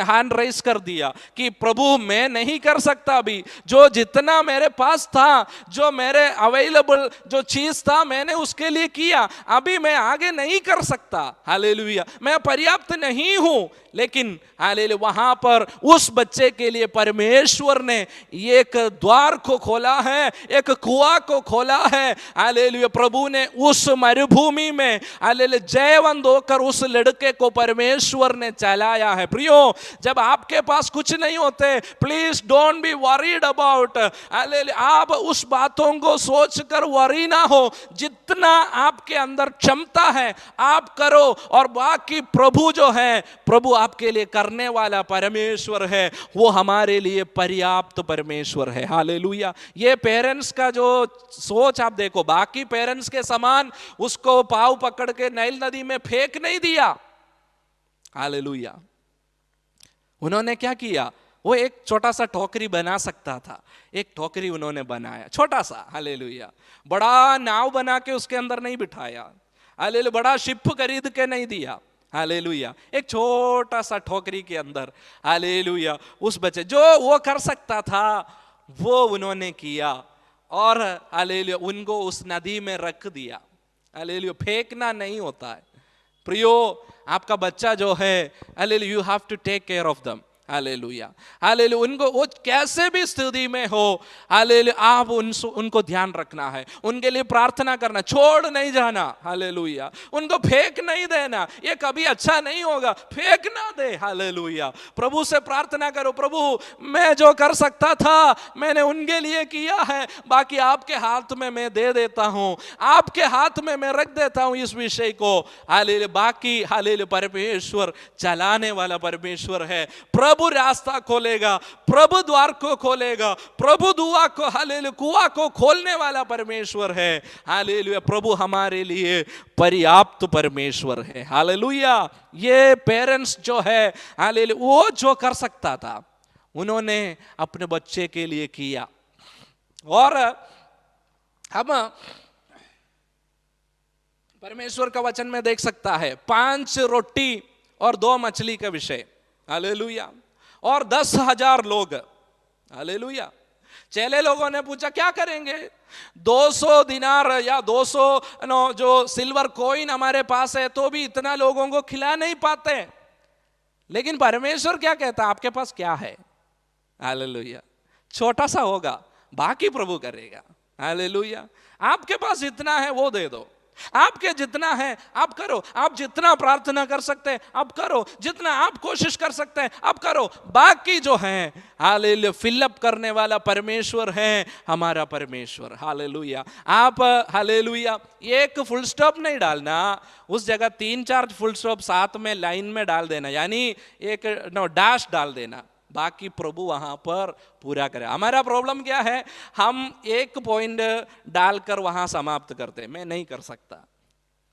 हैंड रेस कर दिया कि प्रभु मैं नहीं कर सकता, अभी जो जितना मेरे पास था, जो मेरे अवेलेबल जो चीज था मैंने उसके लिए किया, अभी मैं आगे नहीं कर सकता। हालेलुया, मैं पर्याप्त नहीं हूं, लेकिन हालेलुया वहां पर उस बच्चे के लिए परमेश्वर ने एक द्वार को खोला है, एक कुआं को खोला है। हालेलुया, प्रभु ने उस मरुभूमि में हालेलुया जयवंत होकर उस लड़के को परमेश्वर ने चलाया है। प्रियो, जब आपके पास कुछ नहीं होते, please don't be worried about, hallelujah, आप उस बातों को सोचकर वरी ना हो, जितना आपके अंदर क्षमता है आप करो, और बाकी प्रभु जो है, प्रभु आपके लिए करने वाला परमेश्वर है, वो हमारे लिए पर्याप्त परमेश्वर है। हालेलुया, ये पेरेंट्स का जो सोच आप देखो, बाकी पेरेंट्स के समान उसको पांव पकड़ के नाइल नदी में फेंक नहीं दिया। हालेलुया, उन्होंने क्या किया, वो एक छोटा सा टोकरी बना सकता था, एक टोकरी उन्होंने बनाया छोटा सा। हालेलुया, बड़ा नाव बना के उसके अंदर नहीं बिठाया, हालेलुया, बड़ा शिप खरीद के नहीं दिया। हालेलुया, एक छोटा सा टोकरी के अंदर, हालेलुया, उस बच्चे जो वो कर सकता था वो उन्होंने किया, और हालेलुया उनको उस नदी में रख दिया। हालेलुया, फेंकना नहीं होता है प्रियो, आपका बच्चा जो है, hallelujah, you have to take care of them. Hallelujah, hallelujah, उनको वो कैसे भी स्थिति में हो, हालेलुया, आप उनको ध्यान रखना है, उनके लिए प्रार्थना करना, छोड़ नहीं जाना। हालेलुया, उनको फेंक नहीं देना, ये कभी अच्छा नहीं होगा, फेंक ना दे। हालेलुया, प्रभु से प्रार्थना करो, प्रभु मैं जो कर सकता था मैंने उनके लिए किया है, बाकी आपके हाथ में मैं दे देता हूं, आपके हाथ में मैं रख देता हूं इस विषय को। हालेलुया, बाकी हालेलुया परमेश्वर चलाने वाला परमेश्वर है, प्रभु रास्ता खोलेगा, प्रभु द्वार को खोलेगा, प्रभु दुआ को, हालेलुया, कुआं को खोलने वाला परमेश्वर है। हालेलुया, प्रभु हमारे लिए पर्याप्त परमेश्वर है। हालेलुया, ये पेरेंट्स जो है, हालेलुया, वो जो कर सकता था उन्होंने अपने बच्चे के लिए किया। और हम परमेश्वर का वचन में देख सकता है 5 रोटी और 2 मछली का विषय। हालेलुया, और 10,000 लोग। हालेलुया, चेले लोगों ने पूछा क्या करेंगे, 200 दिनार या 200 जो सिल्वर कॉइन हमारे पास है तो भी इतना लोगों को खिला नहीं पाते, लेकिन परमेश्वर क्या कहता, आपके पास क्या है। हालेलुया, छोटा सा होगा, बाकी प्रभु करेगा। हालेलुया, आपके पास इतना है वो दे दो, आपके जितना है आप करो, आप जितना प्रार्थना कर सकते हैं आप करो, जितना आप कोशिश कर सकते हैं आप करो, बाकी जो है हालेलुया फिलअप करने वाला परमेश्वर है हमारा परमेश्वर। हालेलुया। आप हालेलुया एक फुल स्टॉप नहीं डालना, उस जगह 3-4 फुल स्टॉप साथ में लाइन में डाल देना, यानी एक डैश डाल देना, बाकी प्रभु वहां पर पूरा करे। हमारा प्रॉब्लम क्या है, हम एक पॉइंट डालकर वहां समाप्त करते हैं, मैं नहीं कर सकता।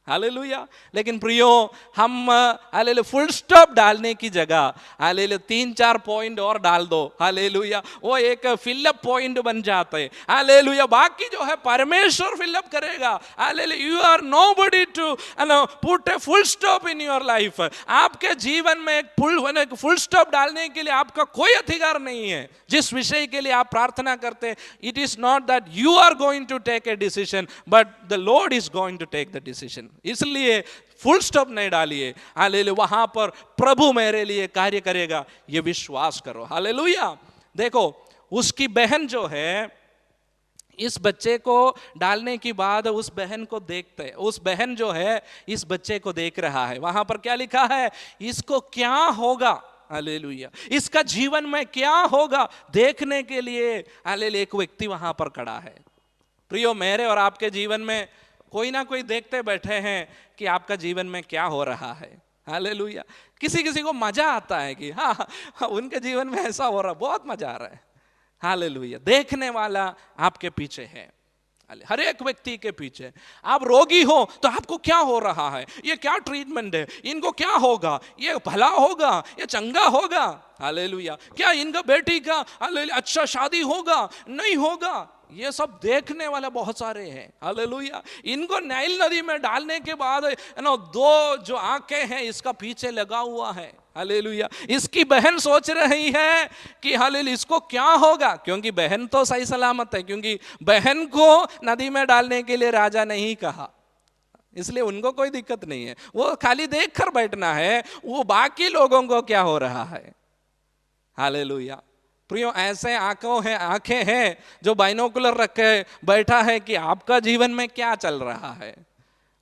हालेलुया। लेकिन प्रियो हम हालेलुया फुल स्टॉप डालने की जगह हालेलुया 3-4 पॉइंट और डाल दो। हालेलुया वो एक फिलअप पॉइंट बन जाते हैं। हालेलुया बाकी जो है परमेश्वर फिलअप करेगा। Hallelujah you are nobody to put a full stop in your life. आपके जीवन में एक फुल स्टॉप डालने के लिए आपका कोई अधिकार नहीं है। जिस विषय के लिए आप प्रार्थना करते हैं, it is not that you are going to take a decision, but the Lord is going to take the decision. इसलिए फुल स्टॉप नहीं डालिए। हालेलुया वहां पर प्रभु मेरे लिए कार्य करेगा, ये विश्वास करो। हालेलुया। देखो उसकी बहन जो है, इस बच्चे को डालने के बाद उस बहन को देखते हैं, उस बहन जो है इस बच्चे को देख रहा है। वहां पर क्या लिखा है, इसको क्या होगा, हालेलुया इसका जीवन में क्या होगा देखने के लिए हालेलुया एक व्यक्ति वहां पर खड़ा है। प्रियो मेरे और आपके जीवन में कोई ना कोई देखते बैठे हैं कि आपका जीवन में क्या हो रहा है। हालेलुया। किसी किसी को मजा आता है कि हाँ उनके जीवन में ऐसा हो रहा, बहुत मजा आ रहा है। हालेलुया देखने वाला आपके पीछे है, हर एक व्यक्ति के पीछे। आप रोगी हो तो आपको क्या हो रहा है, ये क्या ट्रीटमेंट है, इनको क्या होगा, ये भला होगा, ये चंगा होगा। हालेलुया क्या इनका बेटी का हालेलुया अच्छा शादी होगा, नहीं होगा, ये सब देखने वाले बहुत सारे हैं। हालेलुया इनको नाइल नदी में डालने के बाद दो जो आंखें हैं इसका पीछे लगा हुआ है। हालेलुया इसकी बहन सोच रही है कि हालेलुया इसको क्या होगा, क्योंकि बहन तो सही सलामत है, क्योंकि बहन को नदी में डालने के लिए राजा नहीं कहा, इसलिए उनको कोई दिक्कत नहीं है, वो खाली देख कर बैठना है, वो बाकी लोगों को क्या हो रहा है। हालेलुया प्रियो ऐसे आंखें हैं जो बाइनोकुलर रखे बैठा है कि आपका जीवन में क्या चल रहा है,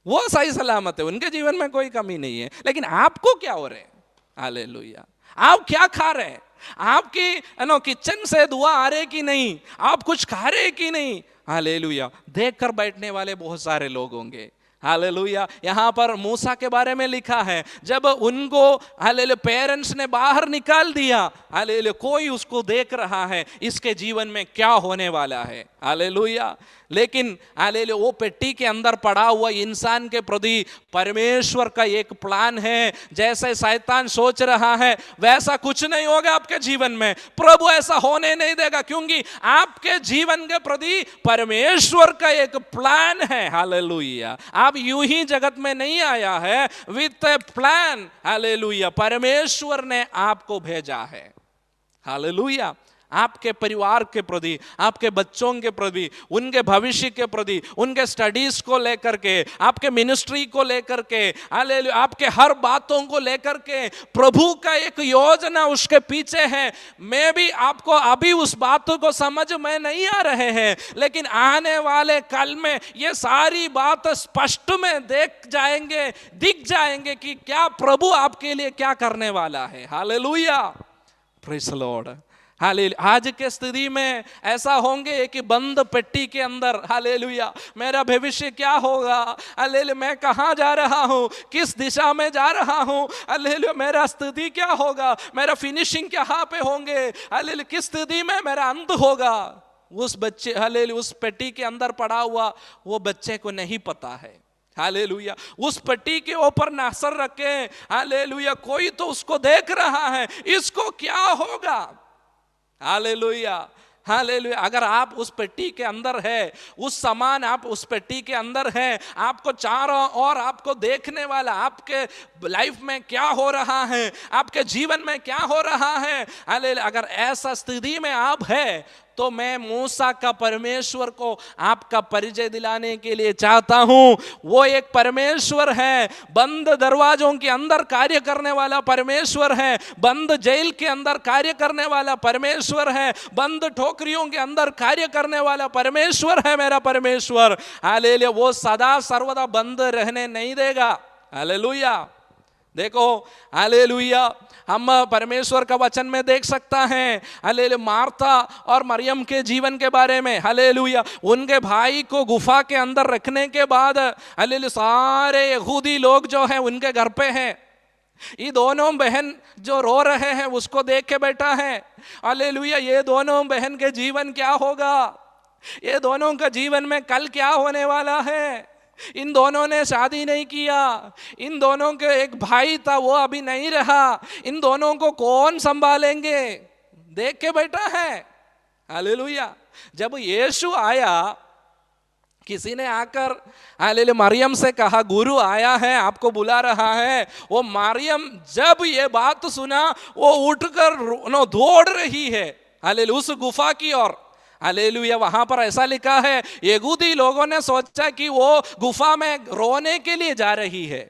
वो सही सलामत है, उनके जीवन में कोई कमी नहीं है, लेकिन आपको क्या हो रहे हैं। हालेलुया आप क्या खा रहे हैं, आपकी किचन से दुआ आ रहे कि नहीं, आप कुछ खा रहे कि नहीं। हालेलुया देख कर बैठने वाले बहुत सारे लोग होंगे। हालेलुया यहाँ पर मूसा के बारे में लिखा है, जब उनको हालेलुया पेरेंट्स ने बाहर निकाल दिया, हालेलुया कोई उसको देख रहा है इसके जीवन में क्या होने वाला है। हालेलुया लेकिन हालेलुया वो पेटी के अंदर पड़ा हुआ इंसान के प्रति परमेश्वर का एक प्लान है। जैसे शैतान सोच रहा है वैसा कुछ नहीं होगा आपके जीवन में, प्रभु ऐसा होने नहीं देगा, क्योंकि आपके जीवन के प्रति परमेश्वर का एक प्लान है। हालेलुया आप यूं ही जगत में नहीं आया है, विथ ए प्लान। हालेलुया परमेश्वर ने आपको भेजा है। हालेलुया आपके परिवार के प्रति, आपके बच्चों के प्रति, उनके भविष्य के प्रति, उनके स्टडीज को लेकर के, आपके मिनिस्ट्री को लेकर के, हालेलुया आपके हर बातों को लेकर के प्रभु का एक योजना उसके पीछे है। मैं भी आपको अभी उस बातों को समझ में नहीं आ रहे हैं, लेकिन आने वाले कल में ये सारी बात स्पष्ट में दिख जाएंगे कि क्या प्रभु आपके लिए क्या करने वाला है। Hallelujah praise the Lord. Hallelujah आज के स्थिति में ऐसा होंगे कि बंद पेटी के अंदर हालेलुया मेरा भविष्य क्या होगा, हालेलुया मैं कहाँ जा रहा हूँ, किस दिशा में जा रहा हूँ, हालेलुया मेरा स्थिति क्या होगा, मेरा फिनिशिंग कहाँ पे होंगे, हालेलुया किस स्थिति में मेरा अंत होगा। उस बच्चे हालेलुया उस पेटी के अंदर पड़ा हुआ वो बच्चे को नहीं पता है। हालेलुया उस पेटी के ऊपर नजर रखे, हालेलुया कोई तो उसको देख रहा है, इसको क्या होगा। हालेलुया हालेलुया अगर आप उस पेटी के अंदर है, उस समान आप उस पेटी के अंदर है, आपको चारों ओर आपको देखने वाला आपके लाइफ में क्या हो रहा है, आपके जीवन में क्या हो रहा है। हालेलुया अगर ऐसा स्थिति में आप है तो मैं मूसा का परमेश्वर को आपका परिचय दिलाने के लिए चाहता हूं। वो एक परमेश्वर है, बंद दरवाजों के अंदर कार्य करने वाला परमेश्वर है, बंद जेल के अंदर कार्य करने वाला परमेश्वर है, बंद ठोकरियों के अंदर कार्य करने वाला परमेश्वर है मेरा परमेश्वर। हालेलुया, वो सदा सर्वदा बंद रहने नहीं देगा। हालेलुया, देखो हालेलुया, हम परमेश्वर का वचन में देख सकता है हालेलुया मार्था और मरियम के जीवन के बारे में। हालेलुया, उनके भाई को गुफा के अंदर रखने के बाद हालेलुया सारे यहूदी लोग जो हैं उनके घर पे हैं। ये दोनों बहन जो रो रहे हैं उसको देख के बैठा है। हालेलुया, ये दोनों बहन के जीवन क्या होगा, ये दोनों का जीवन में कल क्या होने वाला है। इन दोनों ने शादी नहीं किया, इन दोनों के एक भाई था वो अभी नहीं रहा, इन दोनों को कौन संभालेंगे, देख के बैठा है। हालेलुया, जब यीशु आया, किसी ने आकर हालेलुया मरियम से कहा गुरु आया है आपको बुला रहा है। वो मरियम जब ये बात सुना वो उठकर दौड़ रही है हालेलुया उस गुफा की ओर। हालेलुया, वहां पर ऐसा लिखा है यहूदी लोगों ने सोचा कि वो गुफा में रोने के लिए जा रही है।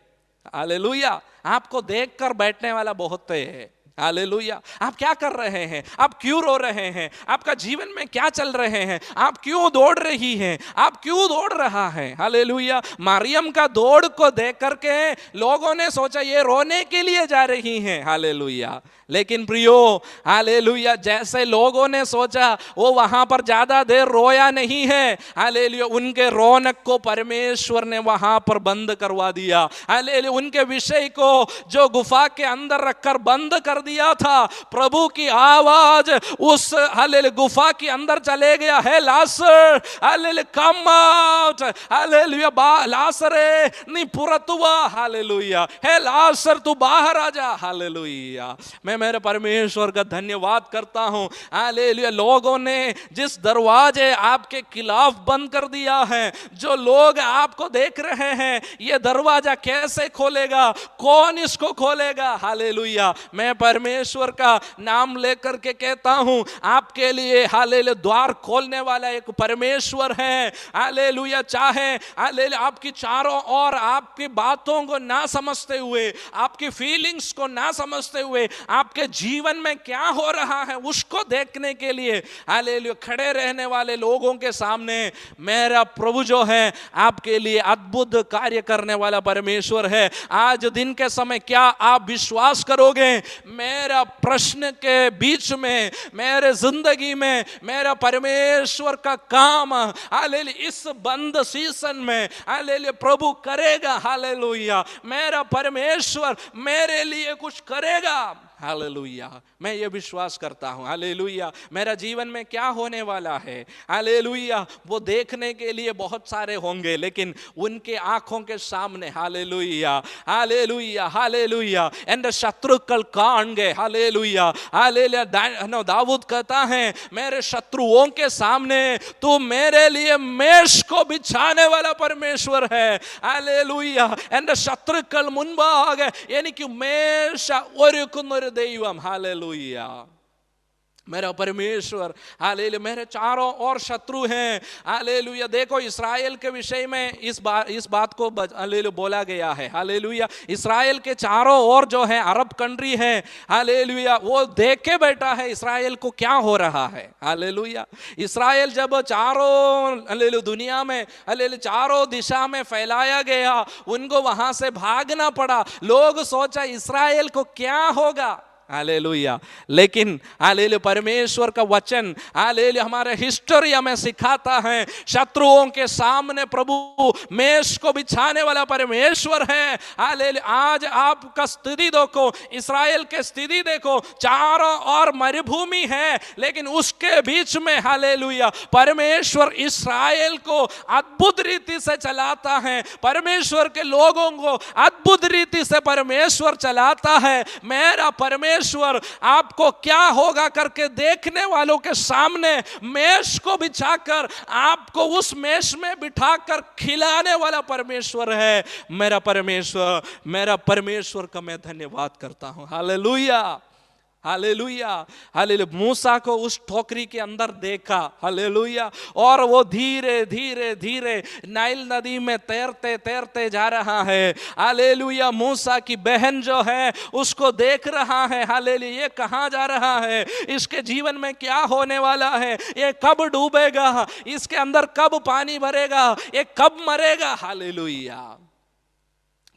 हालेलुया, आपको देखकर बैठने वाला बहुत है। हालेलुया, आप क्या कर रहे हैं, आप क्यों रो रहे हैं, आपका जीवन में क्या चल रहे हैं, आप क्यों दौड़ रही हैं, आप क्यों दौड़ रहा है। हालेलुया, मरियम का दौड़ को देख करके लोगों ने सोचा ये रोने के लिए जा रही हैं। हालेलुया, लेकिन प्रियो हालेलुया जैसे लोगों ने सोचा वो वहां पर ज्यादा देर रोया नहीं है। हालेलुया, उनके रौनक को परमेश्वर ने वहां पर बंद करवा दिया। हालेलुया, उनके विषय को जो गुफा के अंदर रखकर बंद कर दिया था, प्रभु की आवाज उस हालेलुया गुफा के अंदर चले गया है, लाजर हालेलुया कम आउट। हालेलुया, लाजरे नी पुरतुआ। हालेलुया, हे लाजर तू बाहर आ जा। हालेलुया, मैं मेरे परमेश्वर का धन्यवाद करता हूं। हालेलुया, लोगों ने जिस दरवाजे आपके खिलाफ बंद कर दिया है, जो लोग आपको देख रहे हैं ये दरवाजा कैसे खोलेगा, कौन इसको खोलेगा। हालेलुया, मैं परमेश्वर का नाम लेकर के कहता हूं आपके लिए हालेलुया द्वार खोलने वाला एक परमेश्वर है। हालेलुया, चाहे हालेलुया आपकी चारों ओर आपकी बातों को ना समझते हुए, आपकी फीलिंग्स को ना समझते हुए, आपके जीवन में क्या हो रहा है उसको देखने के लिए हालेलुया खड़े रहने वाले लोगों के सामने मेरा प्रभु जो है आपके लिए अद्भुत कार्य करने वाला परमेश्वर है। आज दिन के समय क्या आप विश्वास करोगे, मेरा प्रश्न के बीच में, मेरे जिंदगी में मेरा परमेश्वर का काम हालेलुया इस बंद सीजन में हालेलुया प्रभु करेगा। हालेलुया, मेरा परमेश्वर मेरे लिए कुछ करेगा। हालेलुया, मैं ये विश्वास करता हूँ। हालेलुया, मेरा जीवन में क्या होने वाला है हालेलुया वो देखने के लिए बहुत सारे होंगे, लेकिन उनके आंखों के सामने हालेलुया हालेलुया हालेलुया एंड शत्रुक्कल कांगे। हालेलुया हालेलुया, दाऊद कहता है मेरे शत्रुओं के सामने तू मेरे लिए मेष को बिछाने वाला परमेश्वर है। हालेलुया, एंड शत्रुक्कल मुंबागे, यानी कि मेष ഒരുക്കുന്നൊരു ദൈവം। हालेलुया, मेरा परमेश्वर हालेलुया मेरे चारों ओर शत्रु हैं। हालेलुया, देखो इस्राएल के विषय में इस बात को हालेलुया बोला गया है। हालेलुया, इस्राएल के चारों ओर जो है अरब कंट्री है हालेलुया वो देख के बैठा है इस्राएल को क्या हो रहा है। हालेलुया, इस्राएल जब चारों हालेलुया दुनिया में हालेलुया चारों दिशा में फैलाया गया, उनको वहां से भागना पड़ा। लोग सोचा इस्राएल को क्या होगा। हालेलुया, लेकिन हालेलुया परमेश्वर का वचन हालेलुया हमारे हिस्ट्री हमें सिखाता है शत्रुओं के सामने प्रभु मेष को बिछाने वाला परमेश्वर है। हालेलुया, आज आपका स्थिति देखो, इस्राएल के स्थिति देखो, चारों ओर मरुभूमि है, लेकिन उसके बीच में हालेलुया परमेश्वर इस्राएल को अद्भुत रीति से चलाता है। परमेश्वर के लोगों को अद्भुत रीति से परमेश्वर चलाता है। मेरा परमेश्वर आपको क्या होगा करके देखने वालों के सामने मेष को बिछाकर आपको उस मेष में बिठाकर खिलाने वाला परमेश्वर है। मेरा परमेश्वर का मैं धन्यवाद करता हूं। Hallelujah, hallelujah, hallelujah. मूसा को उस ठोकरी के अंदर देखा, हालेलुया, और वो धीरे धीरे धीरे नाइल नदी में तैरते तैरते जा रहा है। हालेलुया। मूसा की बहन जो है उसको देख रहा है, हालेलुया, ये कहाँ जा रहा है, इसके जीवन में क्या होने वाला है, ये कब डूबेगा, इसके अंदर कब पानी भरेगा, ये कब मरेगा। हालेलुया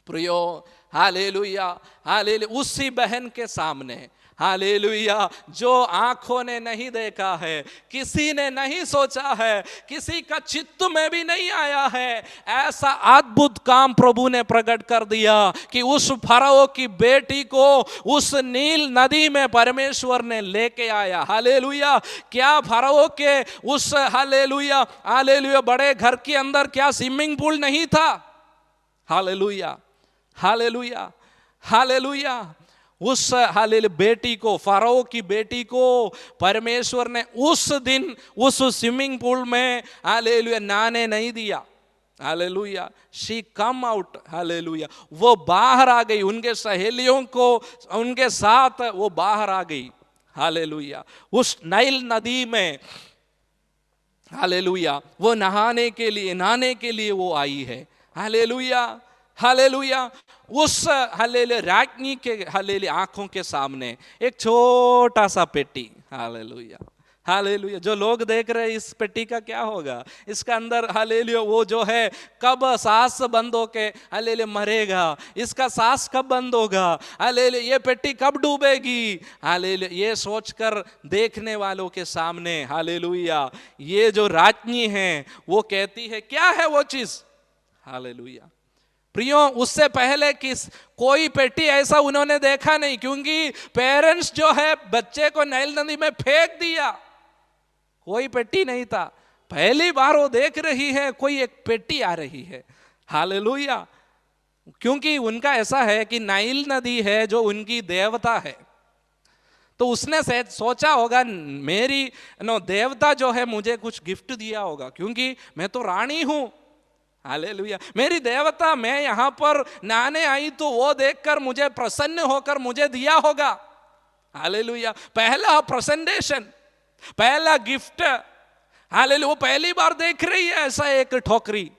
प्रियो, हालेलुया, हालेलुया। उसी बहन के सामने, हालेलुया, जो आंखों ने नहीं देखा है, किसी ने नहीं सोचा है, किसी का चित्त में भी नहीं आया है, ऐसा अद्भुत काम प्रभु ने प्रकट कर दिया कि उस फराओ की बेटी को उस नील नदी में परमेश्वर ने लेके आया। हालेलुया। क्या फराओ के उस, हालेलुया, हालेलुया, बड़े घर के अंदर क्या स्विमिंग पूल नहीं था? Hallelujah, hallelujah, hallelujah. उस, हालेलुया, बेटी को, फराओ की बेटी को परमेश्वर ने उस दिन उस स्विमिंग पूल में, हालेलुया, नहाने नहीं दिया। Hallelujah. She come out, hallelujah, वो बाहर आ गई, उनके सहेलियों को उनके साथ वो बाहर आ गई। हालेलुया। उस नाइल नदी में, हालेलुया, वो नहाने के लिए वो आई है। Hallelujah, hallelujah. उस, हालेलुया, राज्ञी के, हालेलुया, आंखों के सामने एक छोटा सा पेटी, हालेलुया, हालेलुया। जो लोग देख रहे हैं इस पेटी का क्या होगा, इसका अंदर, हालेलुया, वो जो है कब सांस बंद होके, हालेलुया, मरेगा, इसका सांस कब बंद होगा, हालेलुया, ये पेटी कब डूबेगी, हालेलुया, ये सोचकर देखने वालों के सामने, हालेलुया, ये जो राज्ञी है वो कहती है क्या है वो चीज। हालेलुया प्रियो, उससे पहले किस कोई पेटी ऐसा उन्होंने देखा नहीं, क्योंकि पेरेंट्स जो है बच्चे को नाइल नदी में फेंक दिया, कोई पेटी नहीं था। पहली बार वो देख रही है कोई एक पेटी आ रही है। हालेलुया। क्योंकि उनका ऐसा है कि नाइल नदी है जो उनकी देवता है, तो उसने सोचा होगा मेरी देवता जो है मुझे कुछ गिफ्ट दिया होगा, क्योंकि मैं तो रानी हूं। हालेलुया। मेरी देवता, मैं यहां पर नहाने आई तो वो देखकर मुझे प्रसन्न होकर मुझे दिया होगा। हालेलुया। पहला प्रेजेंटेशन, पहला गिफ्ट, हालेलुया, वो पहली बार देख रही है ऐसा एक ठोकरी,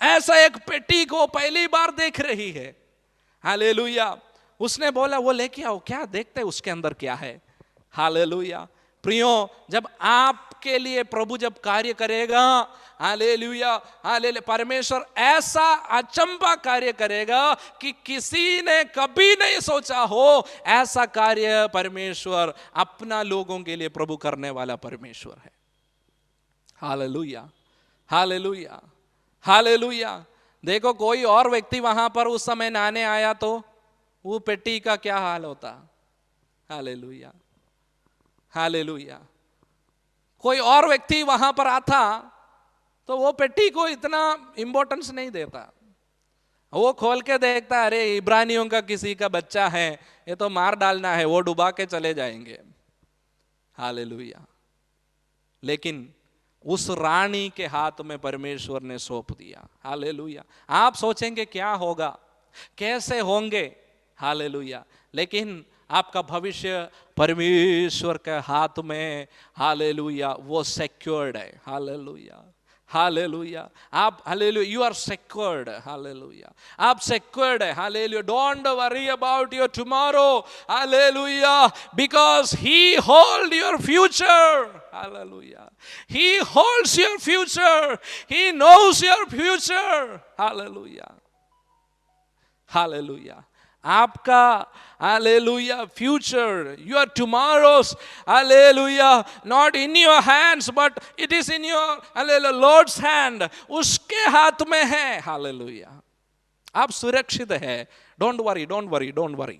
ऐसा एक पेटी को पहली बार देख रही है। हालेलुया। उसने बोला वो लेके आओ, क्या देखते उसके अंदर क्या है। हालेलुया। प्रियो, जब आपके लिए प्रभु जब कार्य करेगा, हालेलुया, हालेलुया, परमेश्वर ऐसा अचंभा कार्य करेगा कि किसी ने कभी नहीं सोचा हो, ऐसा कार्य परमेश्वर अपना लोगों के लिए प्रभु करने वाला परमेश्वर है। Hallelujah, hallelujah, hallelujah. देखो कोई और व्यक्ति वहां पर उस समय नहाने आया तो वो पेटी का क्या हाल होता। Hallelujah, hallelujah. कोई और व्यक्ति वहां पर आता तो वो पेटी को इतना इंपॉर्टेंस नहीं देता, वो खोल के देखता, अरे इब्रानियों का किसी का बच्चा है, ये तो मार डालना है, वो डुबा के चले जाएंगे। हालेलुया। लेकिन उस रानी के हाथ में परमेश्वर ने सौंप दिया। हालेलुया। आप सोचेंगे क्या होगा, कैसे होंगे, हालेलुया, लेकिन आपका भविष्य परमेश्वर के हाथ में, हालेलुया, वो सिक्योर्ड है। Hallelujah, hallelujah. आप, hallelujah, you are secured. Hallelujah, आप सिक्योर्ड है। Hallelujah. Don't worry about your tomorrow, hallelujah, because he hold your future. Hallelujah, he holds your future, he knows your future. Hallelujah, hallelujah. आपका, hallelujah, future, your tomorrows, hallelujah, not in your hands but it is in your, hallelujah, lord's hand, उसके हाथ में है। Hallelujah, आप सुरक्षित है। Don't worry, don't worry, don't worry.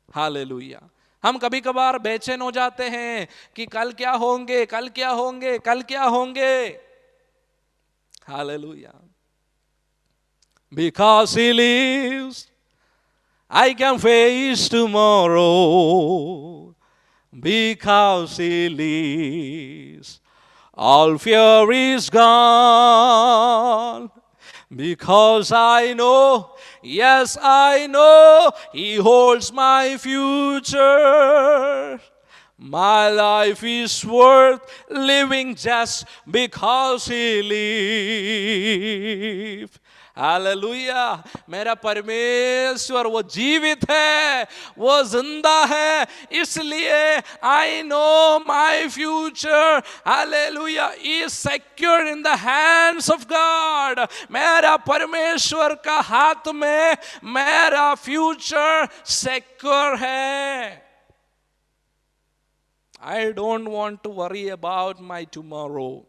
Hallelujah. हम कभी कभार बेचैन हो जाते हैं कि कल क्या होंगे, कल क्या होंगे, कल क्या होंगे। Hallelujah. Because he lives, I can face tomorrow. Because he lives, all fear is gone. Because I know, yes, I know He holds my future. My life is worth living just because He lives. Hallelujah. मेरा परमेश्वर वो जीवित है, वो जिंदा है, इसलिए I know my future, hallelujah, is secure in the hands of God. मेरा परमेश्वर का हाथ में मेरा फ्यूचर सिक्योर है। I don't want to worry about my tomorrow.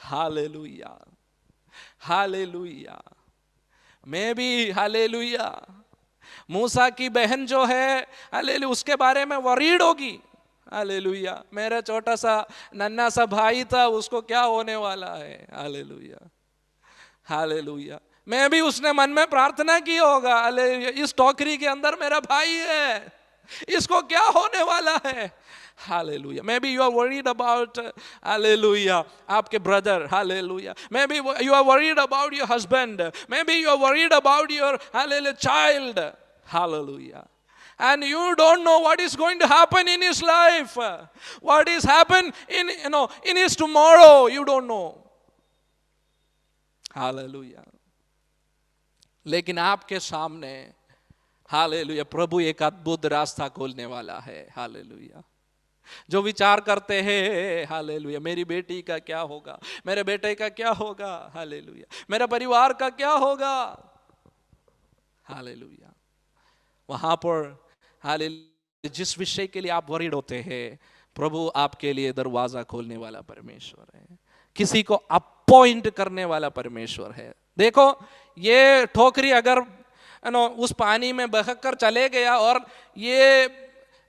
Hallelujah. Hallelujah. Maybe hallelujah. मूसा की बहन जो है हालेलुया उसके बारे में वरीड होगी। हालेलुया। मेरा छोटा सा नन्हा सा भाई था, उसको क्या होने वाला है। हालेलुया। हालेलुया। मैं भी उसने मन में प्रार्थना की होगा, हालेलुया, इस टोकरी के अंदर मेरा भाई है, इसको क्या होने वाला है। Hallelujah. Maybe you are worried about, hallelujah, आपके brother, hallelujah. Maybe you are worried about your husband. Maybe you are worried about your, hallelujah, child. Hallelujah. And you don't know what is going to happen in his life. What is happen in, in his tomorrow. You don't know. Hallelujah. लेकिन आपके सामने, hallelujah, प्रभु एक अद्भुत रास्ता खोलने वाला है। Hallelujah. जो विचार करते हैं, हालेलुया, मेरी बेटी का क्या होगा, मेरे बेटे का क्या होगा, हालेलुया, मेरे परिवार का क्या होगा, हालेलुया, वहां पर हालेलुया जिस विषय के लिए आप वरीड होते हैं, प्रभु आपके लिए दरवाजा खोलने वाला परमेश्वर है, किसी को अपॉइंट करने वाला परमेश्वर है। देखो ये ठोकरी अगर उस पानी में बहकर चले गया और ये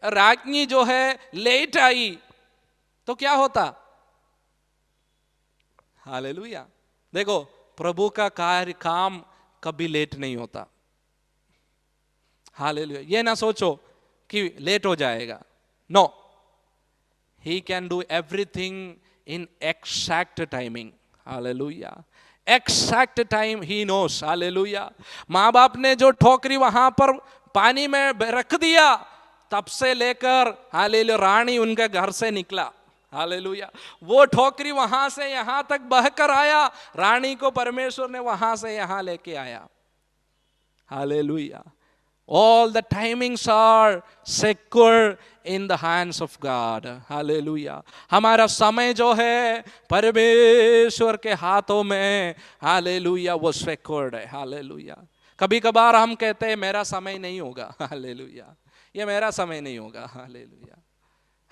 राजनी जो है लेट आई तो क्या होता। हालेलुया। देखो प्रभु का कार्य काम कभी लेट नहीं होता। हालेलुया। ये ना सोचो कि लेट हो जाएगा। No, he can do everything in exact timing. Hallelujah. Exact time he knows. Hallelujah. माँ बाप ने जो ठोकरी वहां पर पानी में रख दिया, तब से लेकर हालेलुया रानी उनके घर से निकला। हालेलुया। वो ठोकरी वहां से यहां तक बहकर आया, रानी को परमेश्वर ने वहां से यहां लेके आया। Hallelujah. All the timings are secure in the hands of God. Hallelujah. हमारा समय जो है परमेश्वर के हाथों में, हालेलुया, वो सिक्योर्ड है। हालेलुया। कभी कभार हम कहते हैं मेरा समय नहीं होगा। हालेलुया। ये मेरा समय नहीं होगा। हालेलुया।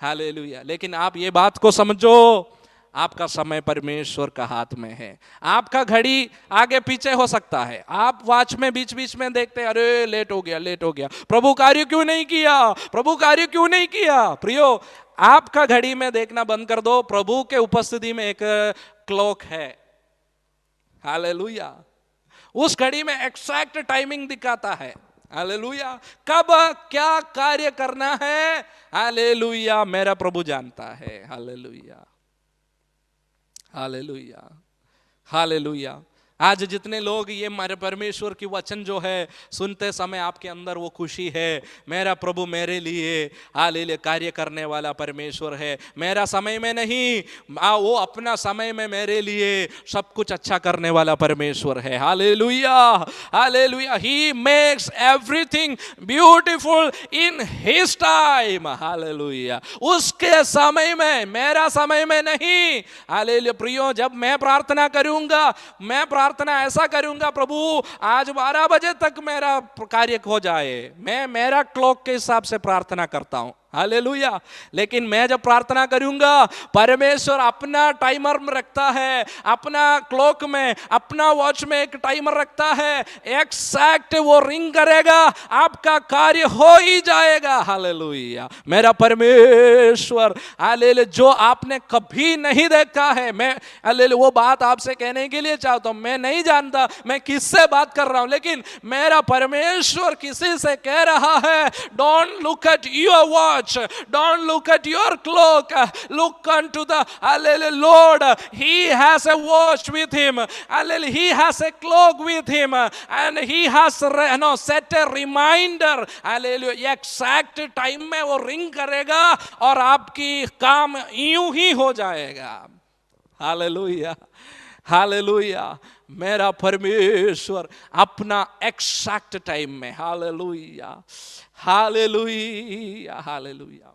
हालेलुया। लेकिन आप ये बात को समझो, आपका समय परमेश्वर का हाथ में है। आपका घड़ी आगे पीछे हो सकता है, आप वॉच में बीच बीच में देखते हैं, अरे लेट हो गया, लेट हो गया, प्रभु कार्य क्यों नहीं किया, प्रभु कार्य क्यों नहीं किया। प्रियो, आपका घड़ी में देखना बंद कर दो, प्रभु के उपस्थिति में एक क्लॉक है। हालेलुया। उस घड़ी में एक्सैक्ट टाइमिंग दिखाता है। हालेलुया। कब क्या कार्य करना है, हालेलुया, मेरा प्रभु जानता है। हालेलुया। हालेलुया। हालेलुया। आज जितने लोग ये मेरे परमेश्वर की वचन जो है सुनते समय आपके अंदर वो खुशी है, मेरा प्रभु मेरे लिए हालेलुया कार्य करने वाला परमेश्वर है। मेरा समय में नहीं, वो अपना समय में मेरे लिए सब कुछ अच्छा करने वाला परमेश्वर है। Hallelujah. Hallelujah. He makes everything beautiful in his time. Hallelujah. उसके समय में, मेरा समय में नहीं। हालेलुया। प्रियो, जब मैं प्रार्थना करूंगा, मैं प्रार्थना ऐसा करूंगा, प्रभु आज 12 बजे तक मेरा कार्य हो जाए, मैं मेरा क्लॉक के हिसाब से प्रार्थना करता हूं। हालेलुया। लेकिन मैं जब प्रार्थना करूंगा, परमेश्वर अपना टाइमर में रखता है, अपना क्लॉक में, अपना वॉच में एक टाइमर रखता है, एक्सैक्ट वो रिंग करेगा, आपका कार्य हो ही जाएगा। हालेलुया। मेरा परमेश्वर, हालेलुया, जो आपने कभी नहीं देखा है, मैं हालेलुया वो बात आपसे कहने के लिए चाहता हूं। मैं नहीं जानता मैं किससे बात कर रहा हूं, लेकिन मेरा परमेश्वर किसी से कह रहा है, don't look at your watch, watch. Don't look at your cloak. Look unto the Lord. He has a watch with him. He has a cloak with him. And he has set a reminder. Exact time में वो ring करेगा और आपकी काम यूं ही हो जाएगा. Hallelujah, hallelujah. मेरा परमेश्वर अपना एक्सैक्ट टाइम में, हालेलुया, हालेलुया, हालेलुया.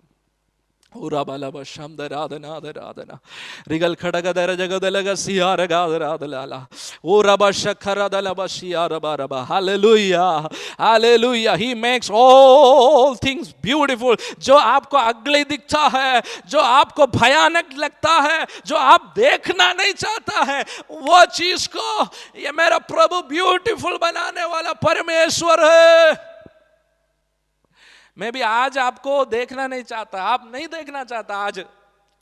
रिगल खड़गदर जगदलग सियारगादरादलाला ओ रबा शखरदलबा सियारबारबा. Hallelujah, hallelujah. He makes all things beautiful. जो आपको अगली दिखता है, जो आपको भयानक लगता है, जो आप देखना नहीं चाहता है, वो चीज को ये मेरा प्रभु ब्यूटीफुल बनाने वाला परमेश्वर है. मैं भी आज आपको देखना नहीं चाहता, आप नहीं देखना चाहता आज,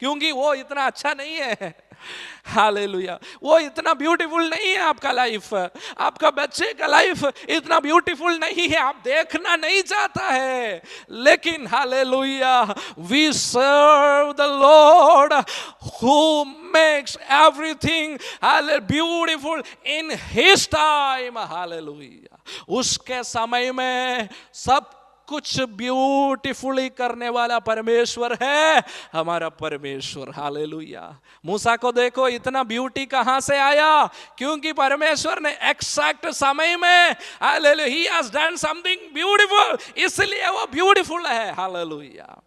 क्योंकि वो इतना अच्छा नहीं है. हालेलुया. वो इतना ब्यूटीफुल नहीं है. आपका लाइफ, आपका बच्चे का लाइफ इतना ब्यूटीफुल नहीं है. आप देखना नहीं चाहता है. लेकिन hallelujah, we serve the Lord who makes everything beautiful in his time. Hallelujah. उसके समय में सब कुछ ब्यूटीफुली करने वाला परमेश्वर है हमारा परमेश्वर. हालेलुया. मूसा को देखो, इतना ब्यूटी कहां से आया? क्योंकि परमेश्वर ने एक्सैक्ट समय में, hallelujah, he has done something beautiful, इसलिए वो ब्यूटीफुल है. Hallelujah,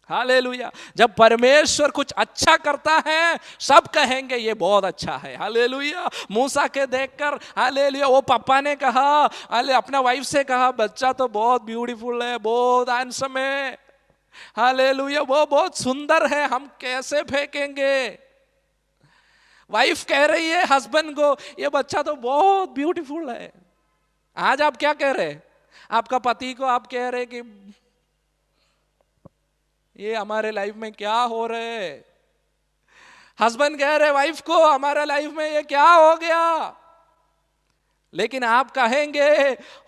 hallelujah. जब परमेश्वर कुछ अच्छा करता है, सब कहेंगे ये बहुत अच्छा है. हालेलुया. मूसा के देखकर, हालेलुया, वो पापा ने कहा, अपना वाइफ से कहा, बच्चा तो बहुत ब्यूटीफुल है, बहुत हैंडसम है. हालेलुया, वो बहुत सुंदर है, हम कैसे फेंकेंगे? वाइफ कह रही है हस्बैंड को, ये बच्चा तो बहुत ब्यूटीफुल है. आज आप क्या कह रहे? आपका पति को आप कह रहे कि ये हमारे लाइफ में क्या हो रहे है? हस्बैंड कह रहे वाइफ को, हमारा लाइफ में ये क्या हो गया? लेकिन आप कहेंगे,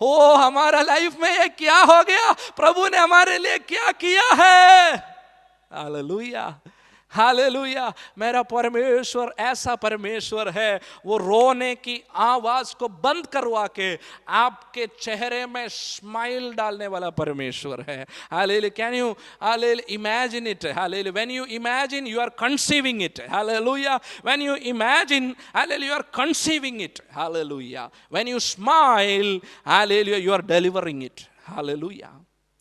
हो हमारा लाइफ में ये क्या हो गया? प्रभु ने हमारे लिए क्या किया है? Hallelujah, hallelujah. मेरा परमेश्वर ऐसा परमेश्वर है, वो रोने की आवाज को बंद करवा के आपके चेहरे में स्माइल डालने वाला परमेश्वर है. Hallelujah. Can you hallelujah imagine it? Hallelujah. When you imagine, you are conceiving it. Hallelujah. When you imagine, hallelujah, you are conceiving it. Hallelujah. When you smile, hallelujah, you are delivering it. Hallelujah,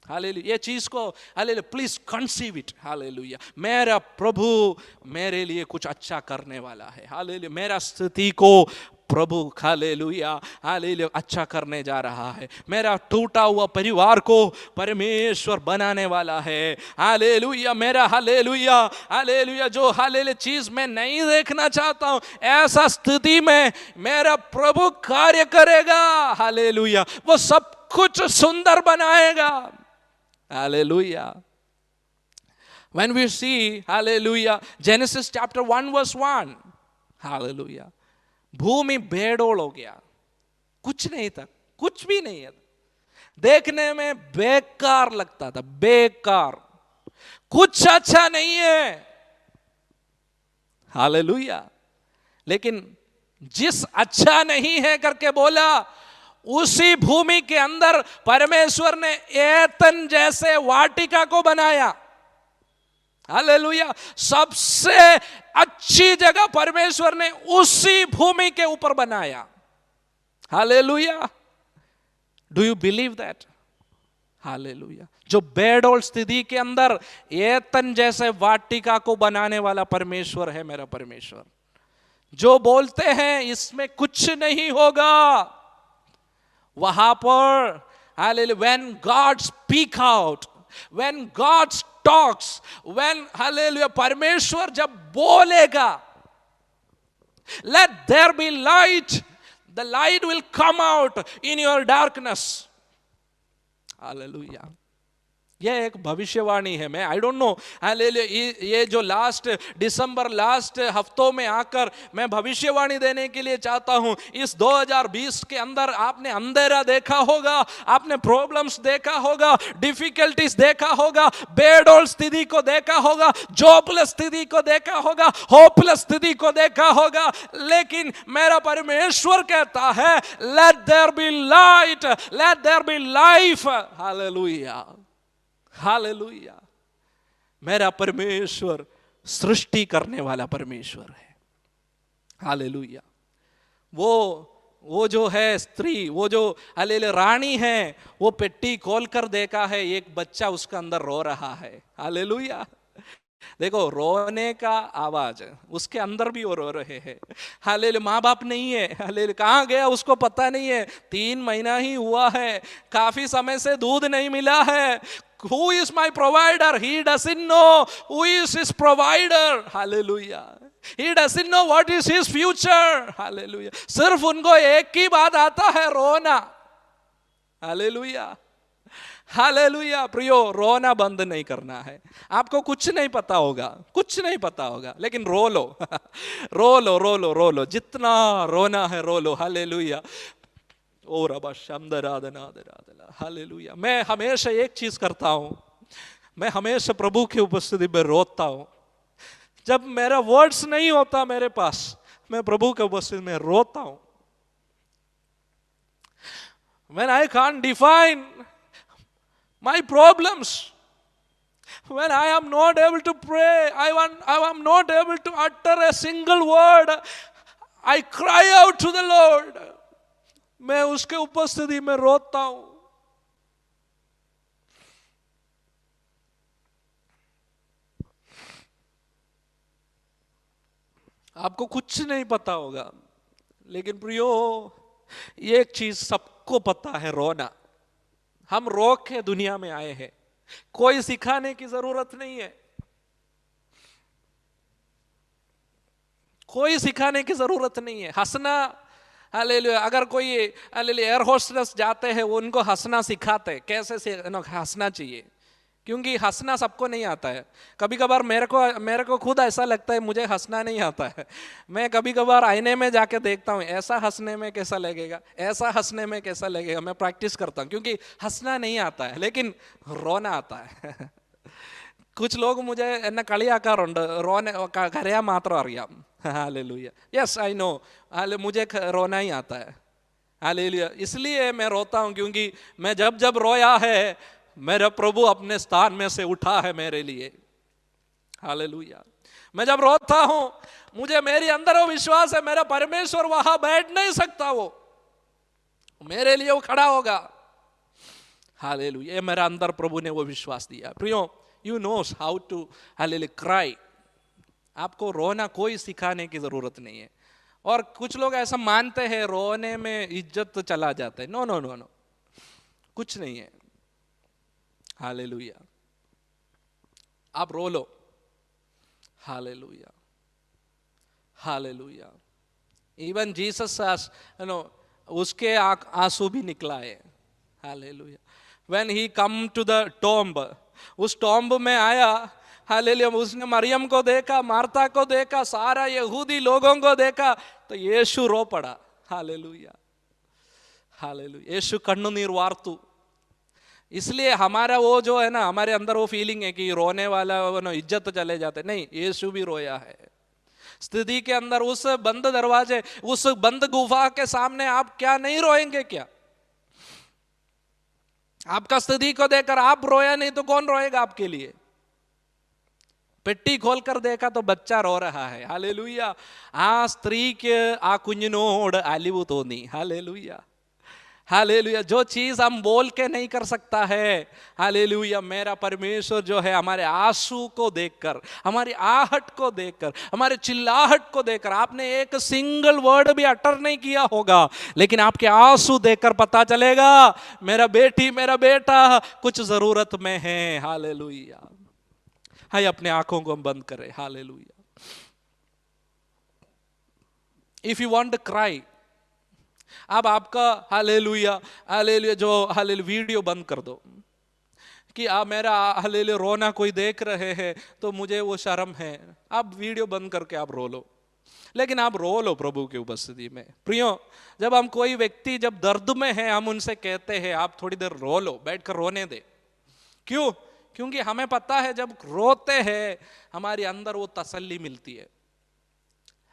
hallelujah. ये चीज को, hallelujah, please conceive it. Hallelujah. मेरा प्रभु मेरे लिए कुछ अच्छा करने वाला है. हालेलुया. मेरा स्थिति को प्रभु, हालेलुया, हालेलुया, अच्छा करने जा रहा है. मेरा टूटा हुआ परिवार को परमेश्वर बनाने वाला है. हालेलुया. मेरा, हालेलुया, हालेलुया, जो हालेलुया चीज मैं नहीं देखना चाहता हूं, ऐसा स्थिति में मेरा प्रभु कार्य करेगा. हालेलुया. वो सब कुछ सुंदर बनाएगा. Hallelujah. When we see, hallelujah, Genesis chapter 1 verse 1, hallelujah, भूमि बेडोल हो गया, कुछ नहीं था, कुछ भी नहीं है, देखने में बेकार लगता था, बेकार, कुछ अच्छा नहीं है. हालेलुया. लेकिन जिस अच्छा नहीं है करके बोला, उसी भूमि के अंदर परमेश्वर ने एतन जैसे वाटिका को बनाया. हालेलुया. सबसे अच्छी जगह परमेश्वर ने उसी भूमि के ऊपर बनाया. Hallelujah. Do you believe that? Hallelujah. जो बेडोल स्थिति के अंदर एतन जैसे वाटिका को बनाने वाला परमेश्वर है मेरा परमेश्वर. जो बोलते हैं इसमें कुछ नहीं होगा, वहां पर, hallelujah, when God speak out, when God talks, when, hallelujah, परमेश्वर जब बोलेगा, let there be light, the light will come out in your darkness. Hallelujah. यह एक भविष्यवाणी है। मैं आई डोंट नो, ये जो लास्ट दिसंबर लास्ट हफ्तों में आकर मैं भविष्यवाणी देने के लिए चाहता हूं। इस 2020 के अंदर आपने अंधेरा देखा होगा, आपने प्रॉब्लम्स देखा होगा, डिफिकल्टीज देखा होगा, बेडौल स्थिति को देखा होगा, जॉबलेस स्थिति को देखा होगा, होपलेस स्थिति को देखा होगा, लेकिन मेरा परमेश्वर कहता है let there be light, let there be life. Hallelujah, hallelujah. मेरा परमेश्वर सृष्टि करने वाला परमेश्वर है। हालेलुया। वो जो है स्त्री, वो जो हालेलुया रानी है, वो पेट्टी खोल कर देखा है, एक बच्चा उसके अंदर रो रहा है। हालेलुया। देखो, रोने का आवाज उसके अंदर भी वो रो रहे हैं। हालेलुया। माँ बाप नहीं है, हालेलुया, कहाँ गया उसको पता नहीं है, 3 महीना ही हुआ है, काफी समय से दूध नहीं मिला है। Who is my provider? He doesn't know who is his provider. Hallelujah. He doesn't know what is his future. Hallelujah. सिर्फ उनको एक ही बात आता है, रोना। Hallelujah, hallelujah. प्रियो, रोना बंद नहीं करना है। आपको कुछ नहीं पता होगा, कुछ नहीं पता होगा, लेकिन रो लो रो लो, रो लो, रो लो, जितना रोना है रो लो। हालेलुया। ओ रबा शमदरादनादरादला। हालेलुया। मैं हमेशा एक चीज करता हूं, मैं हमेशा प्रभु की उपस्थिति में रोता हूं। जब मेरा वर्ड्स नहीं होता मेरे पास, मैं प्रभु की उपस्थिति में रोता हूं। When I can't define my problems, when I am not able to pray, I am not able to utter a single word, I cry out to the Lord. मैं उसके उपस्थिति में रोता हूं। आपको कुछ नहीं पता होगा, लेकिन प्रियो, एक चीज सबको पता है, रोना। हम रो के दुनिया में आए हैं, कोई सिखाने की जरूरत नहीं है, कोई सिखाने की जरूरत नहीं है। हंसना, हालेलुया। अगर कोई एयर होस्टेस जाते हैं, वो उनको हंसना सिखाते, कैसे से हंसना चाहिए, क्योंकि हंसना सबको नहीं आता है। कभी कभार मेरे को खुद ऐसा लगता है मुझे हंसना नहीं आता है। मैं कभी कभार आईने में जाके देखता हूँ, ऐसा हंसने में कैसा लगेगा, ऐसा हंसने में कैसा लगेगा। मैं प्रैक्टिस करता हूँ, क्योंकि हंसना नहीं आता है, लेकिन रोना आता है। कुछ लोग मुझे എന്നെ കളിയാക്കാറുണ്ട്, കരയാൻ മാത്രം അറിയാം। हालेलुया। यस आई नो, मुझे रोना ही आता है। हालेलुया। इसलिए मैं रोता हूं, क्योंकि मैं जब जब रोया है, मेरा प्रभु अपने स्थान में से उठा है मेरे लिए। हालेलुया। मैं जब रोता हूं, मुझे मेरे अंदर वो विश्वास है, मेरा परमेश्वर वहां बैठ नहीं सकता, वो मेरे लिए वो खड़ा होगा। हालेलुया। मेरा अंदर प्रभु ने वो विश्वास दिया। प्रियो, you knows how to hallelujah cry. आपको रोना कोई सिखाने की जरूरत नहीं है। और कुछ लोग ऐसा मानते हैं रोने में इज्जत चला जाता है। नो नो नो नो, कुछ नहीं है। हालेलुया। आप रो लो। Hallelujah, hallelujah. इवन जीसस उसके आंसू भी निकला है। Hallelujah. When he come to the tomb, उस टॉम्ब में आया, हालेलुया, उसने मरियम को देखा, मार्था को देखा, सारा यहूदी लोगों को देखा, तो यीशु रो पड़ा। Hallelujah, hallelujah. यीशु कन्नुनीर वार्तु। इसलिए हमारा वो जो है ना, हमारे अंदर वो फीलिंग है कि रोने वाला इज्जत चले जाते, नहीं, यीशु भी रोया है। स्थिति के अंदर उस बंद दरवाजे, उस बंद गुफा के सामने आप क्या नहीं रोएंगे क्या? आपका स्थिति को देखकर आप रोया नहीं तो कौन रोएगा आपके लिए? പെട്ടി खोलकर देखा तो बच्चा रो रहा है। हालेलुया। ആ സ്ത്രീക്ക് ആ കുഞ്ഞിനോട് അലിവ് തോന്നി। Hallelujah, hallelujah. जो चीज हम बोल के नहीं कर सकता है, हालेलुया, मेरा परमेश्वर जो है हमारे आंसू को देखकर, हमारी आहट को देखकर, हमारे चिल्लाहट को देखकर, आपने एक सिंगल वर्ड भी अटर नहीं किया होगा, लेकिन आपके आंसू देखकर पता चलेगा मेरा बेटी, मेरा बेटा कुछ जरूरत में है। हालेलुया। हाय, अपने आंखों को हम बंद करें। Hallelujah. If you want to cry, अब आपका हालेलुया, हालेलुया जो हालेलुया वीडियो बंद कर दो, कि आप मेरा हालेलुया रोना कोई देख रहे हैं तो मुझे वो शर्म है। आप वीडियो बंद करके आप रो लो, लेकिन आप रो लो प्रभु की उपस्थिति में। प्रियो, जब हम कोई व्यक्ति जब दर्द में है, हम उनसे कहते हैं आप थोड़ी देर रो लो, बैठकर रोने दे। क्यों? क्योंकि हमें पता है जब रोते हैं हमारे अंदर वो तसल्ली मिलती है।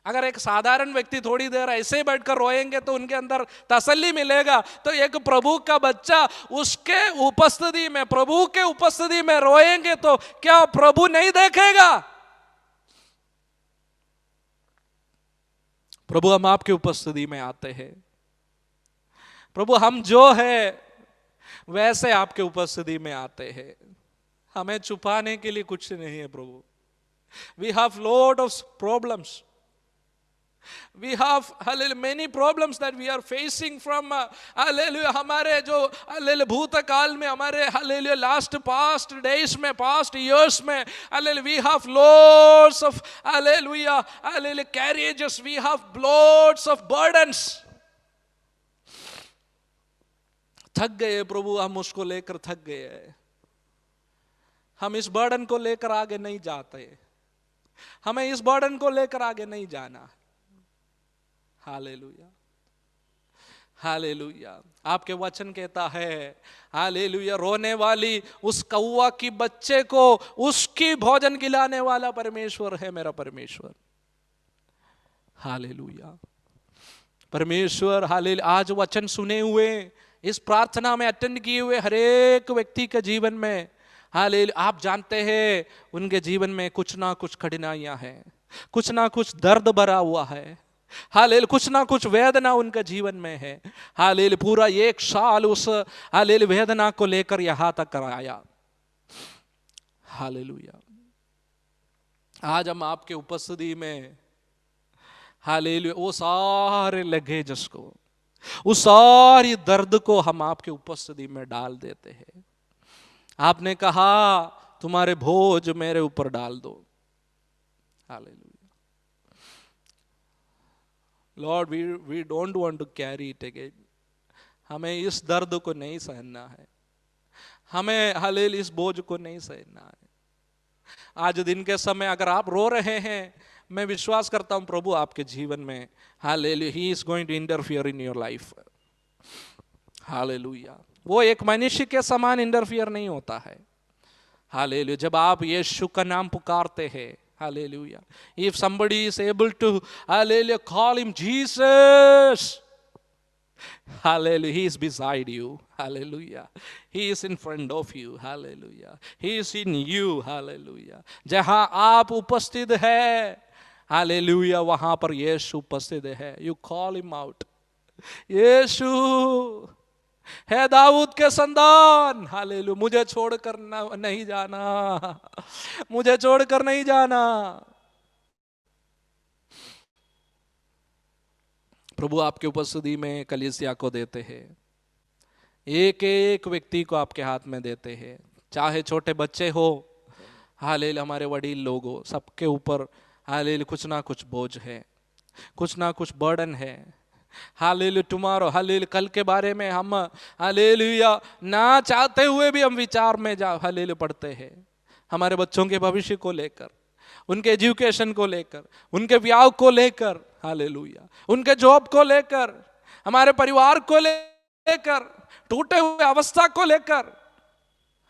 अगर एक साधारण व्यक्ति थोड़ी देर ऐसे ही बैठकर रोएंगे तो उनके अंदर तसल्ली मिलेगा। तो एक प्रभु का बच्चा उसके उपस्थिति में, प्रभु के उपस्थिति में रोएंगे तो क्या प्रभु नहीं देखेगा? प्रभु, हम आपकी उपस्थिति में आते हैं। प्रभु, हम जो है वैसे आपके उपस्थिति में आते हैं। हमें छुपाने के लिए कुछ नहीं है प्रभु। We have lot of problems, we have hallelujah many problems that we are facing from hallelujah हमारे जो hallelujah भूतकाल में, हमारे hallelujah last past days में, past years में hallelujah we have loads of hallelujah carriages, we have loads of burdens। थक गए प्रभु, हम उसको लेकर थक गए। हम इस बर्डन को लेकर आगे नहीं जाते, हमें इस बर्डन को लेकर आगे नहीं जाना। Hallelujah, hallelujah. आपके वचन कहता है हालेलुया, रोने वाली उस कौवा की बच्चे को उसकी भोजन खिलाने वाला परमेश्वर है मेरा परमेश्वर। हालेलुया, परमेश्वर हालेलुया। आज वचन सुने हुए, इस प्रार्थना में अटेंड किए हुए हर एक व्यक्ति के जीवन में हालेलुया, आप जानते हैं उनके जीवन में कुछ ना कुछ कठिनाइयां हैं, कुछ ना कुछ दर्द भरा हुआ है। हालेलुया, कुछ ना कुछ वेदना उनके जीवन में है। हालेलुया, पूरा 1 साल उस हालेलुया वेदना को लेकर यहां तक आया। हालेलुया, आज हम आपके उपस्थिति में हालेलुया वो सारे लगेज को, उस सारी दर्द को हम आपके उपस्थिति में डाल देते हैं। आपने कहा तुम्हारे बोझ मेरे ऊपर डाल दो। Hallelujah, Lord we don't want to carry it again. हमें इस दर्द को नहीं सहना है, हमें हालेलुया इस बोझ को नहीं सहना है। आज दिन के समय अगर आप रो रहे हैं, मैं विश्वास करता हूं प्रभु आपके जीवन में hallelujah he is going to interfere in your life. Hallelujah, वो एक मनुष्य के समान इंटरफियर नहीं होता है। हालेलुया, जब आप यीशु का नाम पुकारते हैं, hallelujah, if somebody is able to hallelujah call him Jesus, hallelujah, he is beside you, hallelujah, he is in front of you, hallelujah, he is in you, hallelujah। जहां आप उपस्थित है hallelujah वहां पर यीशु उपस्थित है। you call him out, यीशु है दाऊद के संतान, हालेलुया, मुझे छोड़कर नहीं जाना, मुझे छोड़कर नहीं जाना। प्रभु आपके उपस्थिति में कलीसिया को देते हैं, एक एक व्यक्ति को आपके हाथ में देते हैं, चाहे छोटे बच्चे हो हालेलुया, हमारे वडील लोग हो, सबके ऊपर हालेलुया कुछ ना कुछ बोझ है, कुछ ना कुछ बर्डन है। हालेलुया, टुमारो हालेलुया, कल के बारे में हम हालेलुया ना चाहते हुए भी हम विचार में जा हालेलुया पढ़ते हैं। हमारे बच्चों के भविष्य को लेकर, उनके एजुकेशन को लेकर, उनके ब्याह को लेकर, हालेलुया, उनके जॉब को लेकर, हमारे परिवार को लेकर, टूटे हुए अवस्था को लेकर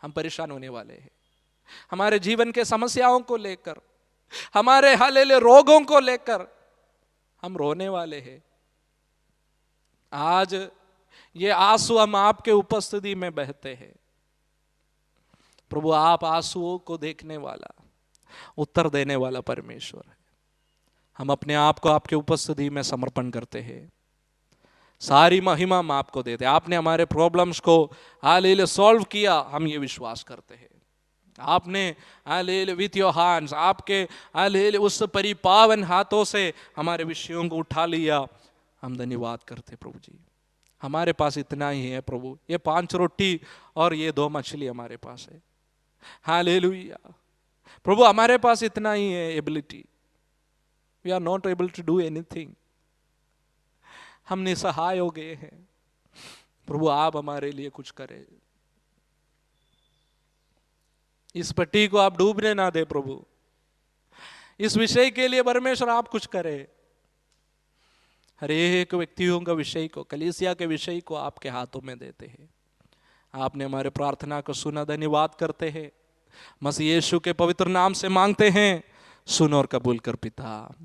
हम परेशान होने वाले हैं। हमारे जीवन के समस्याओं को लेकर, हमारे हालेलुया रोगों को लेकर हम रोने वाले हैं। आज ये आंसू हम आपके उपस्थिति में बहते हैं। प्रभु आप आंसुओं को देखने वाला, उत्तर देने वाला परमेश्वर है। हम अपने आप को आपके उपस्थिति में समर्पण करते हैं, सारी महिमा हम आपको देते हैं। आपने हमारे प्रॉब्लम्स को हालेलुया सॉल्व किया, हम ये विश्वास करते हैं। आपने हालेलुया विथ योर हैंड्स, आपके हालेलुया उस परिपावन हाथों से हमारे विषयों को उठा लिया। हम धन्यवाद करते प्रभु जी। हमारे पास इतना ही है प्रभु, ये 5 रोटी और ये 2 मछली हमारे पास है। हालेलुया प्रभु, हमारे पास इतना ही है ability. We are not able to do anything, हम निसहाय हो गए हैं। प्रभु आप हमारे लिए कुछ करें। इस पट्टी को आप डूबने ना दे प्रभु। इस विषय के लिए परमेश्वर आप कुछ करे। हर एक व्यक्तियों का विषय को, कलीसिया के विषय को आपके हाथों में देते हैं। आपने हमारे प्रार्थना को सुना, धन्यवाद करते हैं। मसीह यीशु के पवित्र नाम से मांगते हैं, सुन और कबूल कर पिता।